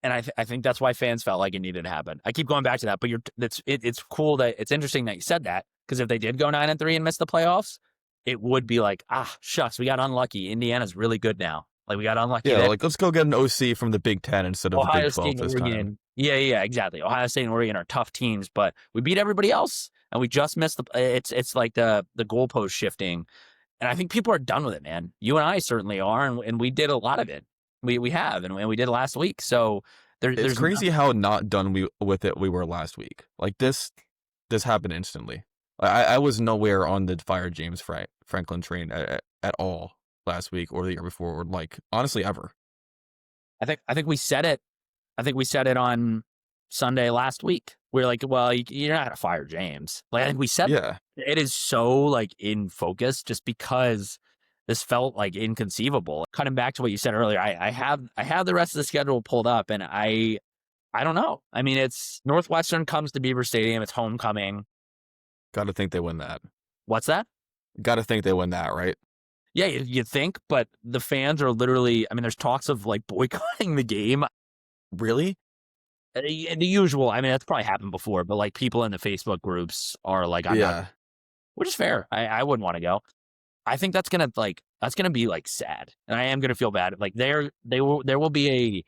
and I think that's why fans felt like it needed to happen. I keep going back to that, but it's cool that it's interesting that you said that, because if they did go 9-3 and miss the playoffs, it would be like, shucks, we got unlucky. Indiana's really good now. Like, we got unlucky. Yeah, like, let's go get an OC from the Big Ten instead of Ohio the Big 12 State, this Oregon. time. Yeah, exactly. Ohio State and Oregon are tough teams, but we beat everybody else, and we just missed the. It's like the goalpost shifting, and I think people are done with it, man. You and I certainly are, and we did a lot of it. We have, and we did it last week. So It's crazy how not done with it we were last week. Like, this happened instantly. I was nowhere on the fire James Franklin train at all last week or the year before, or like, honestly, ever. I think we said it. I think we said it on Sunday last week. We're like, well, you're not gonna fire James. Like, I think we said, yeah, it is so like in focus just because this felt like inconceivable. Cutting back to what you said earlier, I have the rest of the schedule pulled up, and I don't know. I mean, it's Northwestern comes to Beaver Stadium. It's homecoming. got to think they win that. What's that? Got to think they win that, right? Yeah, you think, but the fans are literally. I mean, there's talks of like boycotting the game. Really? The usual. I mean, that's probably happened before, but like, people in the Facebook groups are like, I'm not, which is fair. I wouldn't want to go. I think that's gonna be like sad, and I am gonna feel bad. Like, there will be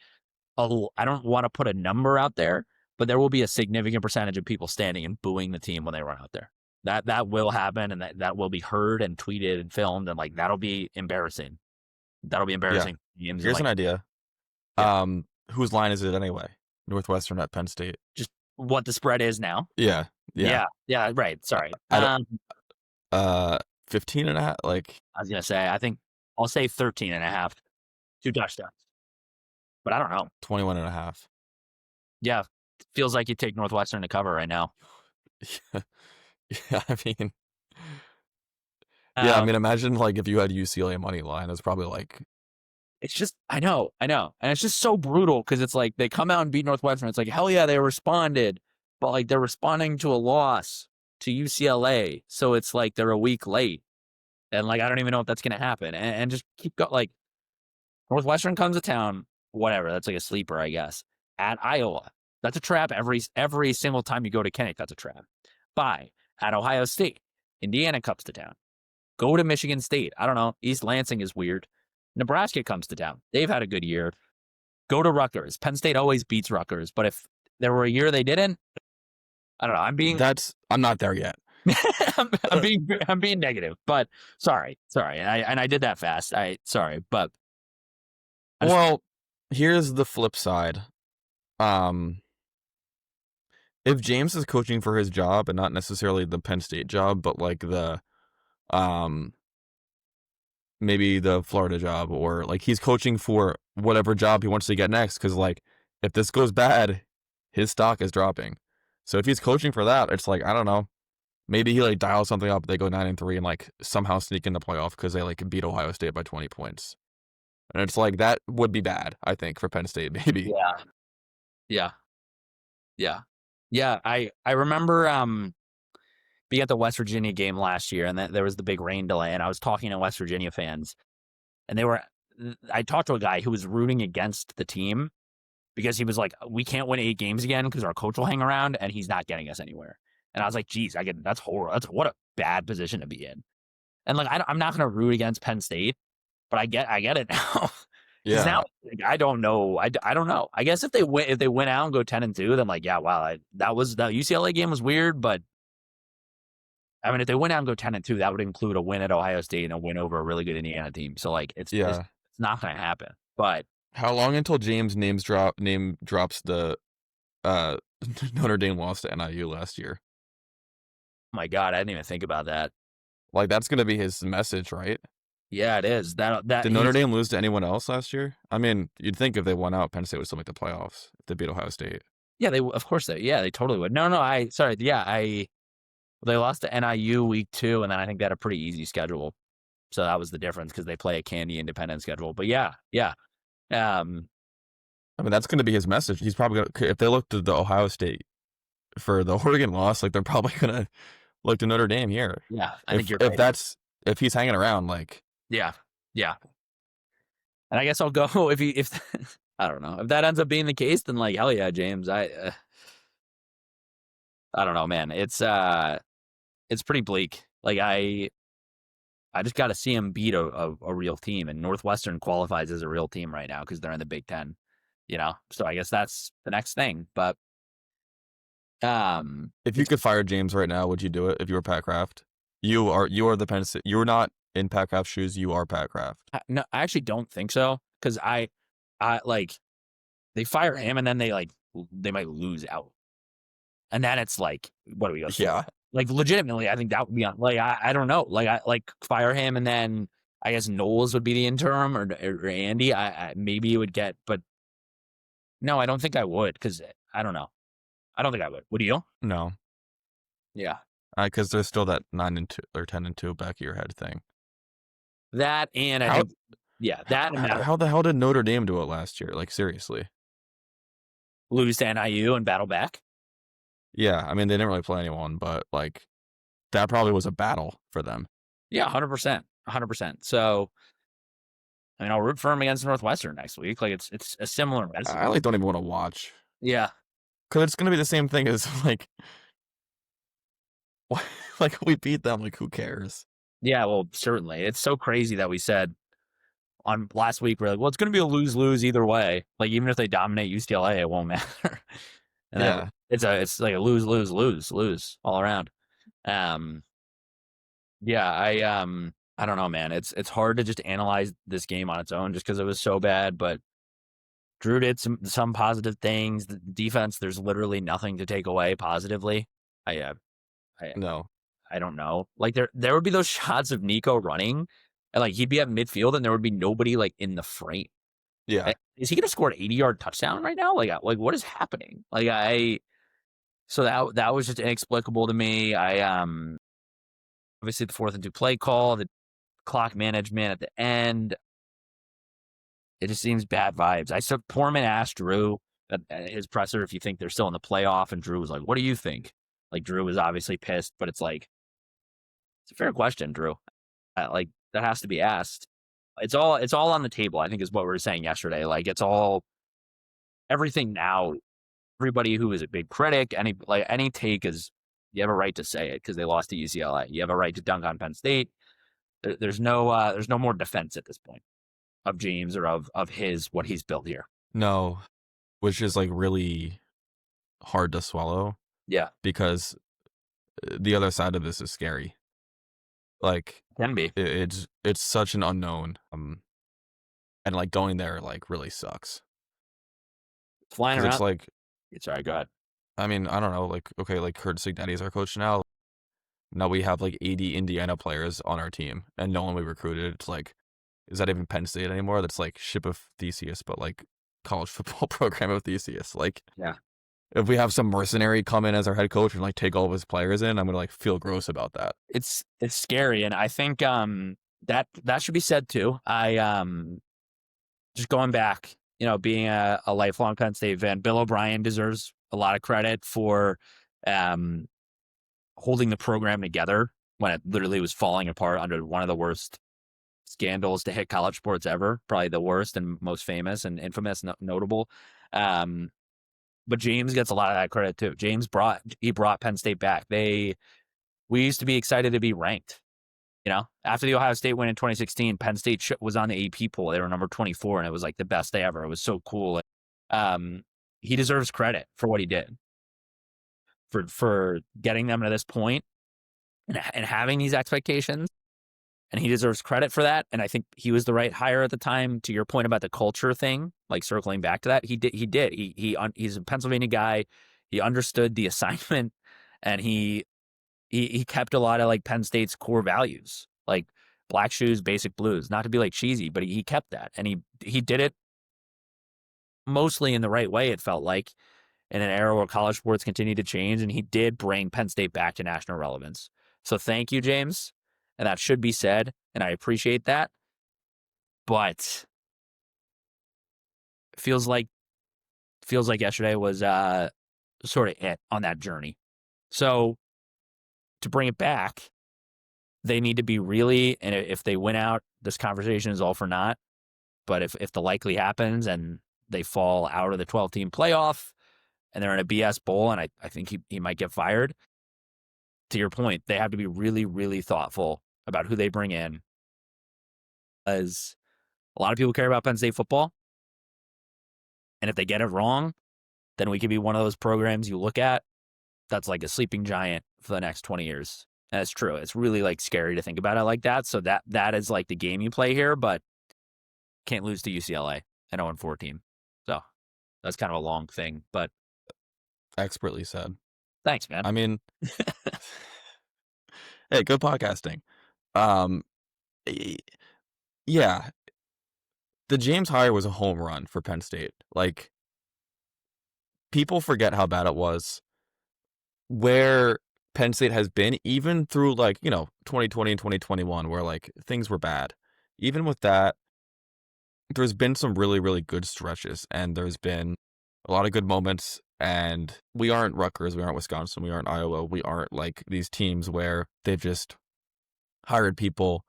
I don't want to put a number out there, but there will be a significant percentage of people standing and booing the team when they run out there. That will happen, and that will be heard and tweeted and filmed, and like, that'll be embarrassing. That'll be embarrassing. Yeah. Here's an idea. Yeah. Whose line is it anyway? Northwestern at Penn State. Just what the spread is now. Yeah. Right. Sorry. 15.5. Like, I was gonna say, I think I'll say 13.5, 2 touchdowns, but I don't know. 21.5. Yeah, feels like you take Northwestern to cover right now. Yeah, I mean, I mean, imagine like if you had UCLA money line, it's probably like. It's just, I know, and it's just so brutal, because it's like they come out and beat Northwestern. It's like, hell yeah, they responded, but like, they're responding to a loss to UCLA, so it's like they're a week late, and like, I don't even know if that's gonna happen, and just keep going. Like, Northwestern comes to town, whatever. That's like a sleeper, I guess. At Iowa, that's a trap. Every single time you go to Kinnick, that's a trap. Bye. At Ohio State, Indiana comes to town. Go to Michigan State. I don't know. East Lansing is weird. Nebraska comes to town. They've had a good year. Go to Rutgers. Penn State always beats Rutgers, but if there were a year they didn't, I don't know. I'm not there yet. I'm being negative, but sorry. I did that fast. Sorry, but well, here's the flip side. If James is coaching for his job and not necessarily the Penn State job, but like the maybe the Florida job, or like he's coaching for whatever job he wants to get next, because like, if this goes bad, his stock is dropping. So if he's coaching for that, it's like, I don't know, maybe he like dials something up, they go 9-3 and like somehow sneak in the playoff because they like beat Ohio State by 20 points. And it's like, that would be bad, I think, for Penn State, maybe. Yeah. I remember being at the West Virginia game last year, and then there was the big rain delay, and I was talking to West Virginia fans, and I talked to a guy who was rooting against the team because he was like, we can't win 8 games again because our coach will hang around and he's not getting us anywhere. And I was like, geez, that's horrible. That's what a bad position to be in. And like, I'm not going to root against Penn State, but I get it now. Because now like, I don't know. I don't know. I guess if they win out and go 10-2, then like, yeah, wow, that UCLA game was weird, but I mean, if they win out and go 10-2, that would include a win at Ohio State and a win over a really good Indiana team. So like, it's not going to happen. But how long until James name drops the Notre Dame lost to NIU last year? Oh my God, I didn't even think about that. Like, that's going to be his message, right? Yeah, it is. Did Notre Dame lose to anyone else last year? I mean, you'd think if they won out, Penn State would still make the playoffs if they beat Ohio State. Yeah, they totally would. No, they lost to NIU week 2, and then I think they had a pretty easy schedule. So that was the difference because they play a Candy independent schedule. But yeah. I mean, that's going to be his message. He's probably going to, if they look to the Ohio State for the Oregon loss, like they're probably going to look to Notre Dame here. Yeah, I think you're right. If he's hanging around, like. Yeah. And I guess I'll go if I don't know if that ends up being the case, then like hell yeah, James. I don't know, man. It's pretty bleak. Like I just got to see him beat a real team, and Northwestern qualifies as a real team right now because they're in the Big Ten. So I guess that's the next thing. But if you could fire James right now, would you do it? If you were Pat Kraft, you are the Penn State. You're not in Pat Kraft's shoes. You are Pat Kraft. No, I actually don't think so because I like they fire him and then they might lose out, and then it's like, what do we go? Yeah. Like legitimately, I think that would be on. Like I don't know. Like I fire him and then I guess Knowles would be the interim or Andy. I maybe it would get, but no, I don't think I would because I don't know. I don't think I would. Would you? No. Yeah. Because there's still that 9-2 or 10-2 back of your head thing. That and I think, yeah, that. How the hell did Notre Dame do it last year? Like seriously, lose to NIU and battle back. Yeah, I mean they didn't really play anyone, but like that probably was a battle for them. Yeah, 100%. So, I mean, I'll root for him against Northwestern next week. Like it's a similar message. I like don't even want to watch. Yeah, because it's gonna be the same thing as like, like we beat them. Like who cares? Yeah, well, certainly. It's so crazy that we said on last week we're like, well, it's gonna be a lose-lose either way. Like even if they dominate UCLA, it won't matter. And yeah, it's like a lose all around. Yeah, I don't know, man. It's hard to just analyze this game on its own just because it was so bad. But Drew did some positive things. The defense, there's literally nothing to take away positively. No, I don't know. Like there would be those shots of Nico running, and like he'd be at midfield, and there would be nobody like in the frame. Yeah, is he gonna score an 80-yard touchdown right now? Like what is happening? So that was just inexplicable to me. Obviously the 4th and 2 play call, the clock management at the end, it just seems bad vibes. Portman asked Drew at his presser if you think they're still in the playoff, and Drew was like, "What do you think?" Like Drew was obviously pissed, but it's like it's a fair question, Drew. Like that has to be asked. It's all on the table, I think is what we were saying yesterday. Like it's all everything now. Everybody who is a big critic, any take is you have a right to say it because they lost to UCLA. You have a right to dunk on Penn State. There's no more defense at this point of James or of what he's built here. No, which is like really hard to swallow. Yeah, because the other side of this is scary. Like can be. It's such an unknown. And like going there like really sucks. Flying around. It's like, sorry, go ahead. I mean, I don't know. Like okay, like Kurt Signetti is our coach now. Now we have like 80 Indiana players on our team, and no one we recruited. It's like, is that even Penn State anymore? That's like ship of Theseus, but like college football program of Theseus. Like, yeah. If we have some mercenary come in as our head coach and like take all of his players in, I'm gonna like feel gross about that. It's scary, and I think that should be said too. I just going back, being a lifelong Penn State fan, Bill O'Brien deserves a lot of credit for holding the program together when it literally was falling apart under one of the worst scandals to hit college sports ever, probably the worst and most famous and infamous, notable. But James gets a lot of that credit too. Brought Penn State back. We used to be excited to be ranked. After the Ohio State win in 2016, Penn State was on the AP poll. They were number 24, and it was like the best day ever. It was so cool. He deserves credit for what he did, for getting them to this point and having these expectations. And he deserves credit for that. And I think he was the right hire at the time. To your point about the culture thing, like circling back to that, he did. He's a Pennsylvania guy. He understood the assignment, and he kept a lot of like Penn State's core values, like black shoes, basic blues. Not to be like cheesy, but he kept that, and he did it mostly in the right way. It felt like in an era where college sports continued to change, and he did bring Penn State back to national relevance. So thank you, James. And that should be said, and I appreciate that. But feels like yesterday was sort of it on that journey. So to bring it back, they need to be really, and if they win out, this conversation is all for naught. But if the likely happens and they fall out of the 12-team playoff and they're in a BS bowl, and I think he might get fired, to your point, they have to be really, really thoughtful about who they bring in, as a lot of people care about Penn State football. And if they get it wrong, then we could be one of those programs you look at that's like a sleeping giant for the next 20 years. And it's true. It's really like scary to think about it like that. So that is like the game you play here, but can't lose to UCLA at 0-4 team. So that's kind of a long thing, but Expertly said. Thanks, man. I mean, hey, good podcasting. Yeah, the James hire was a home run for Penn State. Like, people forget how bad it was, where Penn State has been, even through 2020 and 2021, where like things were bad. Even with that, there's been some really, really good stretches, and there's been a lot of good moments. And we aren't Rutgers, we aren't Wisconsin, we aren't Iowa, we aren't like these teams where they've just hired people,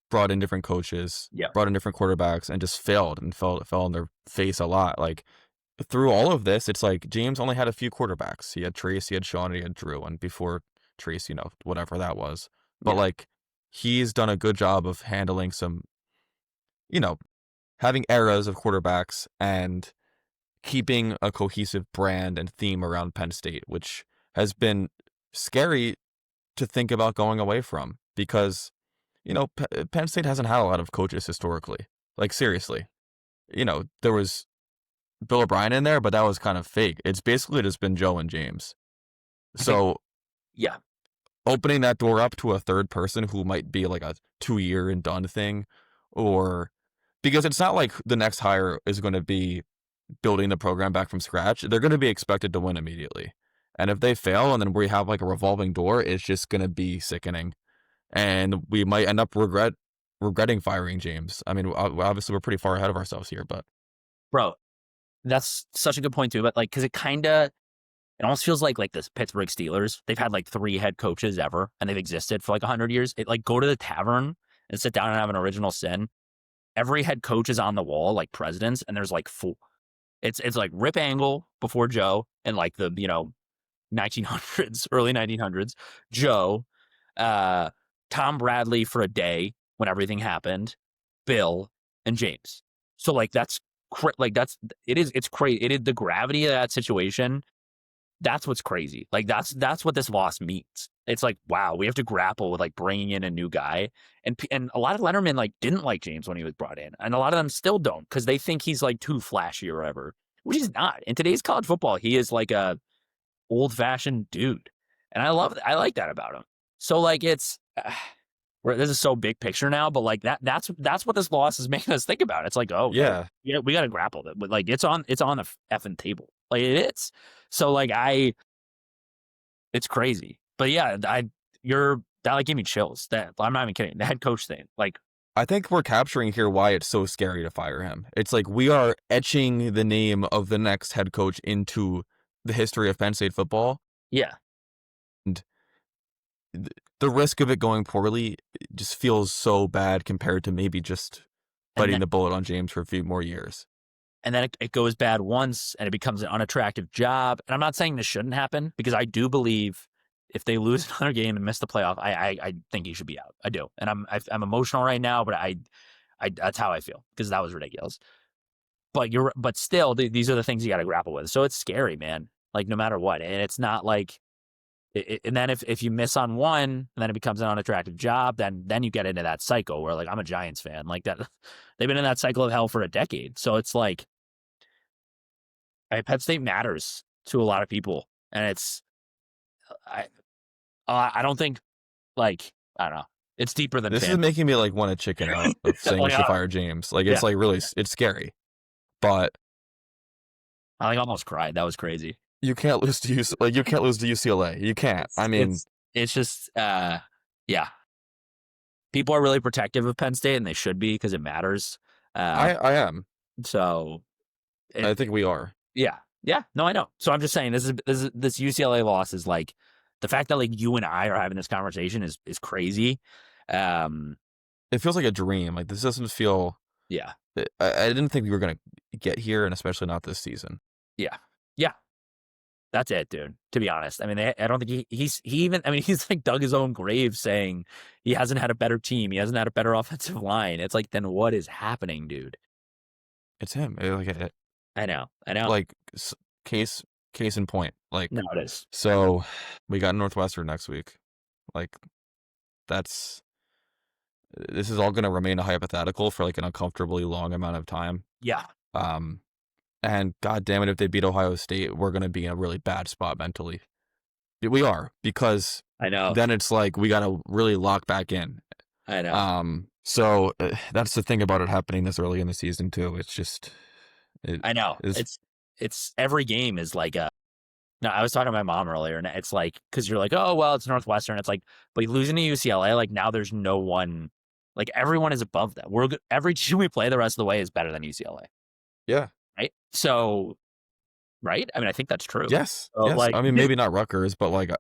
brought in different coaches, brought in different quarterbacks, and just failed and fell on their face a lot. Like, through all of this, it's like James only had a few quarterbacks. He had Trace, he had Sean, he had Drew, and before Trace, whatever that was. But like, he's done a good job of handling some, having eras of quarterbacks and keeping a cohesive brand and theme around Penn State, which has been scary to think about going away from, because, Penn State hasn't had a lot of coaches historically. Like, seriously, there was Bill O'Brien in there, but that was kind of fake. It's basically just been Joe and James. So, opening that door up to a third person who might be like a 2-year and done thing, or because it's not like the next hire is going to be building the program back from scratch. They're going to be expected to win immediately. And if they fail and then we have like a revolving door, it's just going to be sickening. And we might end up regretting firing James. I mean, obviously we're pretty far ahead of ourselves here, but. Bro, that's such a good point too. But like, because it almost feels like this Pittsburgh Steelers. They've had like 3 head coaches ever, and they've existed for like 100 years. It like, go to the tavern and sit down and have an original sin. Every head coach is on the wall, like presidents, and there's like 4. It's like Rip Angle before Joe, and like the 1900s, early 1900s, Joe, Tom Bradley for a day when everything happened, Bill, and James. So like it's crazy. It is the gravity of that situation. That's what's crazy. Like that's what this loss means. It's like, wow, we have to grapple with like bringing in a new guy, and a lot of Letterman like didn't like James when he was brought in, and a lot of them still don't, because they think he's like too flashy or whatever, which he's not. In today's college football, he is like a old fashioned dude, and I like that about him. So like this is so big picture now, but like that's what this loss is making us think about. It's like, oh yeah, we got to grapple with it, but like it's on the effing table, like it is. So like it's crazy. But yeah, that like gave me chills. That I'm not even kidding. The head coach thing, like, I think we're capturing here why it's so scary to fire him. It's like we are etching the name of the next head coach into the history of Penn State football. Yeah. And the risk of it going poorly just feels so bad compared to maybe just And biting then, the bullet on James for a few more years. and then it goes bad once and it becomes an unattractive job. And I'm not saying this shouldn't happen, because I do believe if they lose another game and miss the playoff, I think he should be out. I do. And I'm emotional right now, but I that's how I feel, because that was ridiculous. But still, these are the things you got to grapple with. So it's scary, man. Like, no matter what. And it's not like, and then if you miss on one and then it becomes an unattractive job, then you get into that cycle where, like, I'm a Giants fan, like that. They've been in that cycle of hell for a decade. So it's like, Penn State matters to a lot of people, and I don't think, like, I don't know. It's deeper than This is fan. making me like want to chicken out of saying we should fire James. Like, it's Yeah. like really, it's scary, but I like almost cried. That was crazy. you can't lose to you can't lose to UCLA. You can't. I mean, It's just yeah. People are really protective of Penn State, and they should be, because it matters. I am. So I think we are. yeah. No, I know. So I'm just saying, this UCLA loss is like, the fact that, like, you and I are having this conversation is crazy. It feels like a dream. Like, this doesn't feel. Yeah. I didn't think we were gonna get here, and especially not this season. Yeah. That's it, dude. To be honest, I mean, I don't think he even. I mean, he's like dug his own grave, saying he hasn't had a better team, he hasn't had a better offensive line. It's like, then what is happening, dude? It's him. I know. Like, case in point. Like, No, it is. so we got Northwestern next week. Like, this is all going to remain a hypothetical for like an uncomfortably long amount of time. Yeah. And God damn it, if they beat Ohio State, we're going to be in a really bad spot mentally. We are, because I know. then it's like we got to really lock back in. I know. So that's the thing about it happening this early in the season too. It's just, I know. It's every game is like a. No, I was talking to my mom earlier, and it's like, because you're like, oh well, it's Northwestern. It's like, but losing to UCLA, like, now there's no one, like, everyone is above that. Every team we play the rest of the way is better than UCLA. Yeah. Right. So, right. I mean, I think that's true. Yes. So, yes. like, I mean, maybe not Rutgers, but like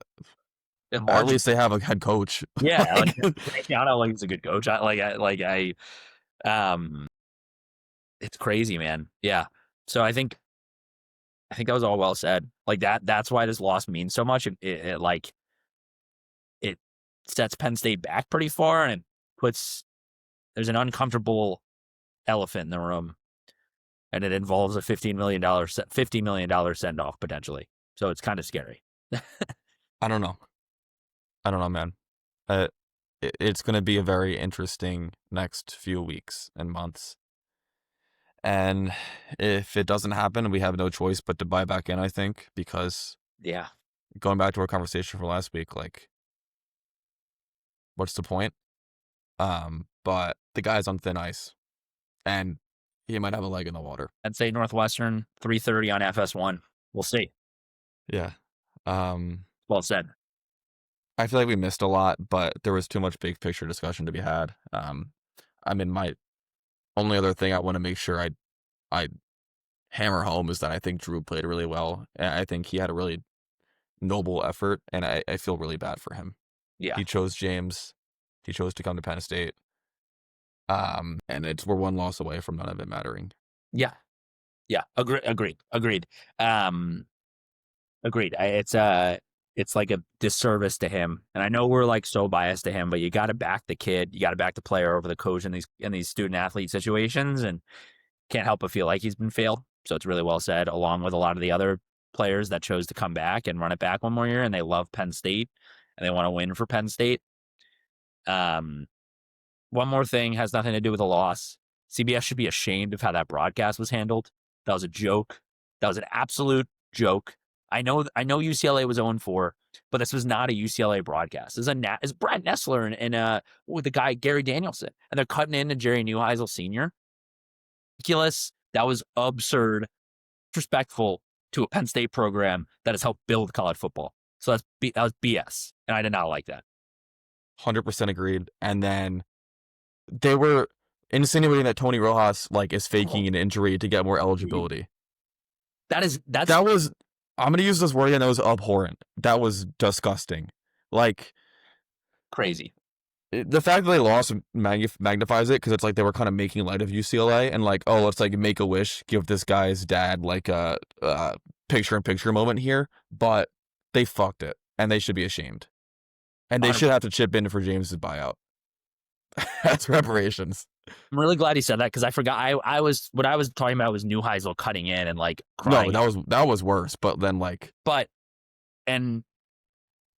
at least they have a head coach. Yeah. Like, Cristiano, like, he's a good coach. It's crazy, man. Yeah. So I think that was all well said. Like, that's why this loss means so much. It like, it sets Penn State back pretty far, and there's an uncomfortable elephant in the room, and it involves a $50 million send off potentially. So it's kind of scary. I don't know, man. It's going to be a very interesting next few weeks and months. And if it doesn't happen, we have no choice but to buy back in, I think, because going back to our conversation from last week, like, what's the point? But the guy's on thin ice, and he might have a leg in the water. I'd say Northwestern 3:30 on FS1. We'll see. Yeah. Well said. I feel like we missed a lot, but there was too much big picture discussion to be had. I mean, my only other thing I want to make sure I hammer home is that I think Drew played really well. And I think he had a really noble effort, and I feel really bad for him. Yeah. He chose James. He chose to come to Penn State. And we're one loss away from none of it mattering. Yeah. Agreed. Agreed. It's like a disservice to him, and I know we're like so biased to him, but you got to back the kid, you got to back the player over the coach in these student athlete situations, and can't help but feel like he's been failed. So it's really well said, along with a lot of the other players that chose to come back and run it back one more year, and they love Penn State and they want to win for Penn State. One more thing has nothing to do with the loss. CBS should be ashamed of how that broadcast was handled. That was a joke. That was an absolute joke. I know UCLA was 0-4, but this was not a UCLA broadcast. This is Brad Nessler and with the guy Gary Danielson, and they're cutting into Jerry Neuheisel Sr. Ridiculous. That was absurd, disrespectful to a Penn State program that has helped build college football. So that was BS, and I did not like that. 100% agreed. And then they were insinuating that Tony Rojas is faking an injury to get more eligibility. That was. I'm going to use this word again. That was abhorrent. That was disgusting. Like, Crazy. The fact that they lost magnifies it because it's like they were kind of making light of UCLA and like, oh, let's like make a wish, give this guy's dad like a picture-in-picture moment here, but they fucked it and they should be ashamed, and they 100%. should have to chip in for James's buyout. That's reparations. I'm really glad he said that because I forgot. I was what I was talking about was Neuheisel cutting in and like crying. No, that was worse. But then like, and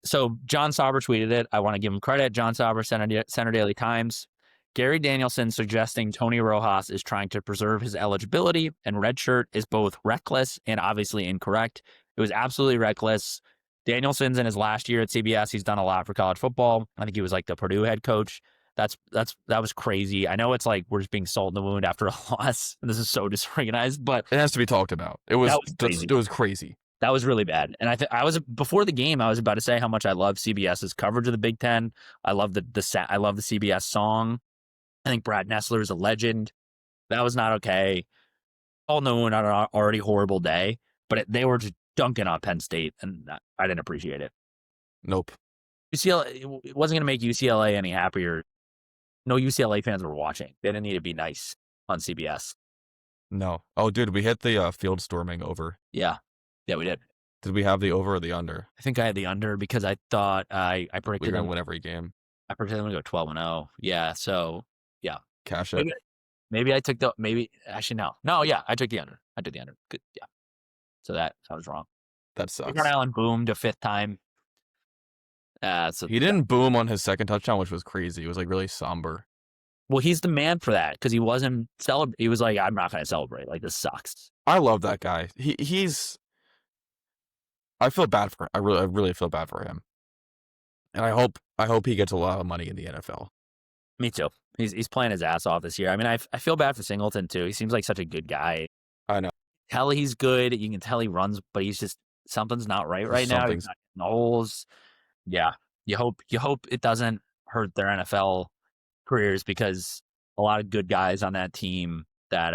so John Sauber tweeted it. I want to give him credit. John Sauber, Center Daily Times. Gary Danielson suggesting Tony Rojas is trying to preserve his eligibility and redshirt is both reckless and obviously incorrect. It was absolutely reckless. Danielson's in his last year at CBS. He's done a lot for college football. I think he was like the Purdue head coach. That was crazy. I know it's like we're just being salt in the wound after a loss, and this is so disorganized, but it has to be talked about. It was crazy. That was really bad. And I was before the game, I was about to say how much I love CBS's coverage of the Big Ten. I love the CBS song. I think Brad Nessler is a legend. That was not okay. All known on an already horrible day, but they were just dunking on Penn State, and I didn't appreciate it. Nope. UCLA, it wasn't going to make UCLA any happier. No UCLA fans were watching. They didn't need to be nice on CBS. No. Oh, dude, we hit the field storming over. Yeah, we did. Did we have the over or the under? I think I had the under because I thought I predicted we were going to win every game. I predicted them to go 12-0. Yeah, so yeah. Cash it. Maybe I took actually no, yeah, I took the under. Good, yeah. So that I was wrong. That sucks. Rhode Island boomed a fifth time. So he didn't boom on his second touchdown, which was crazy. It was like really somber. Well, he's the man for that because he wasn't He was like, I'm not going to celebrate. Like, this sucks. I love that guy. He's. I feel bad for. I really feel bad for him. And I hope he gets a lot of money in the NFL. Me too. He's playing his ass off this year. I mean, I feel bad for Singleton too. He seems like such a good guy. I know. Tell he's good. You can tell he runs, but he's just something's not right now. He's not in the holes. Yeah, you hope it doesn't hurt their NFL careers because a lot of good guys on that team that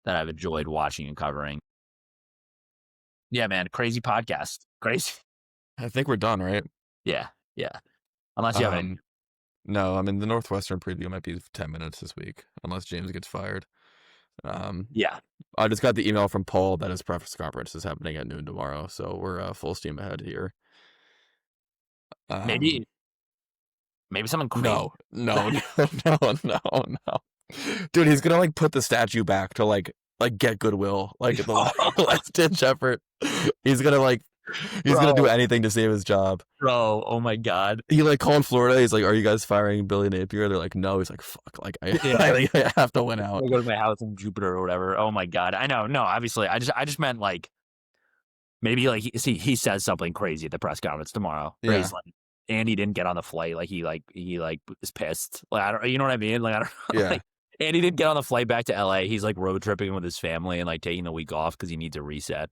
I've enjoyed watching and covering. Yeah, man, crazy podcast, crazy. I think we're done, right? Yeah. Unless you have any. No, I mean the Northwestern preview might be 10 minutes this week, unless James gets fired. Yeah. I just got the email from Paul that his press conference is happening at noon tomorrow, so we're full steam ahead here. Maybe something crazy. No. Dude, he's gonna like put the statue back to like get goodwill, like the last ditch effort. He's gonna do anything to save his job. Bro, oh my God. He like called Florida. He's like, "Are you guys firing Billy Napier?" They're like, "No." He's like, "Fuck, like I have to win out." I go to my house in Jupiter or whatever. Oh my God. I know. No, obviously. I just meant like maybe like he says something crazy at the press conference tomorrow. Yeah. He's like, Andy didn't get on the flight. Like he is pissed. Like I don't, you know what I mean? Like I don't know. Yeah. Like, Andy didn't get on the flight back to LA. He's like road tripping with his family and like taking the week off because he needs a reset.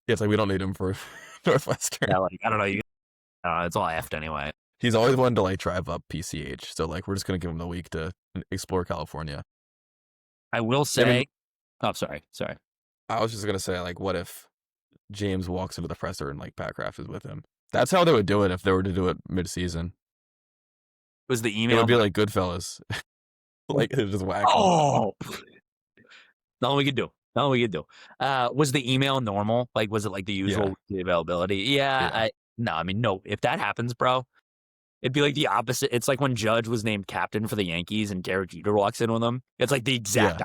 Yeah, it's like we don't need him for Northwestern. Yeah, like I don't know. It's all effed anyway. He's always wanted to like drive up PCH, so like we're just gonna give him the week to explore California. I will say, sorry. I was just gonna say, like, what if James walks into the presser and like Pat Kraft is with him? That's how they would do it if they were to do it mid-season. Was the email? It would be like Goodfellas, like just whack. Oh, nothing we could do. Was the email normal? Like, was it like the usual availability? Yeah. No. If that happens, bro, it'd be like the opposite. It's like when Judge was named captain for the Yankees and Derek Jeter walks in with him. It's like the exact.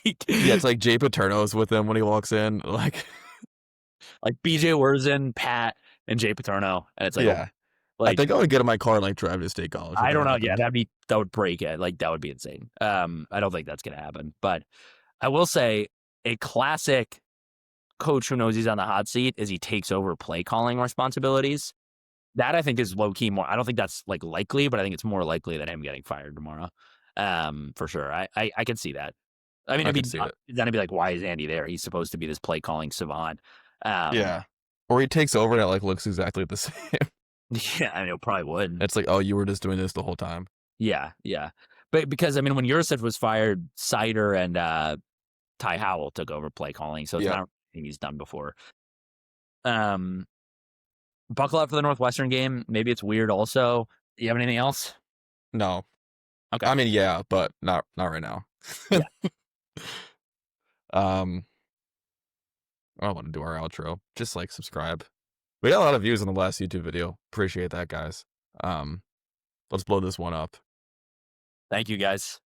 It's like Jay Paterno's with him when he walks in, like BJ Wurzin, Pat, and Jay Paterno, and it's like, I think I would get in my car and like drive to State College. I don't know. Yeah, that would break it. Like that would be insane. I don't think that's gonna happen, but I will say a classic coach who knows he's on the hot seat is he takes over play calling responsibilities. That I think is low key more. I don't think that's like likely, but I think it's more likely than him getting fired tomorrow. For sure. I can see that. I mean, then it'd be like, why is Andy there? He's supposed to be this play calling savant. Or he takes over and it like looks exactly the same. Yeah, I mean, it probably would. It's like, oh, you were just doing this the whole time. Yeah. But because I mean, when Yurcich was fired, Sider and Ty Howell took over play calling, so it's not anything he's done before. Buckle up for the Northwestern game. Maybe it's weird also. You have anything else? No. Okay. I mean, yeah, but not right now. Yeah. I want to do our outro. Just like subscribe. We got a lot of views on the last YouTube video. Appreciate that, guys. Let's blow this one up. Thank you, guys.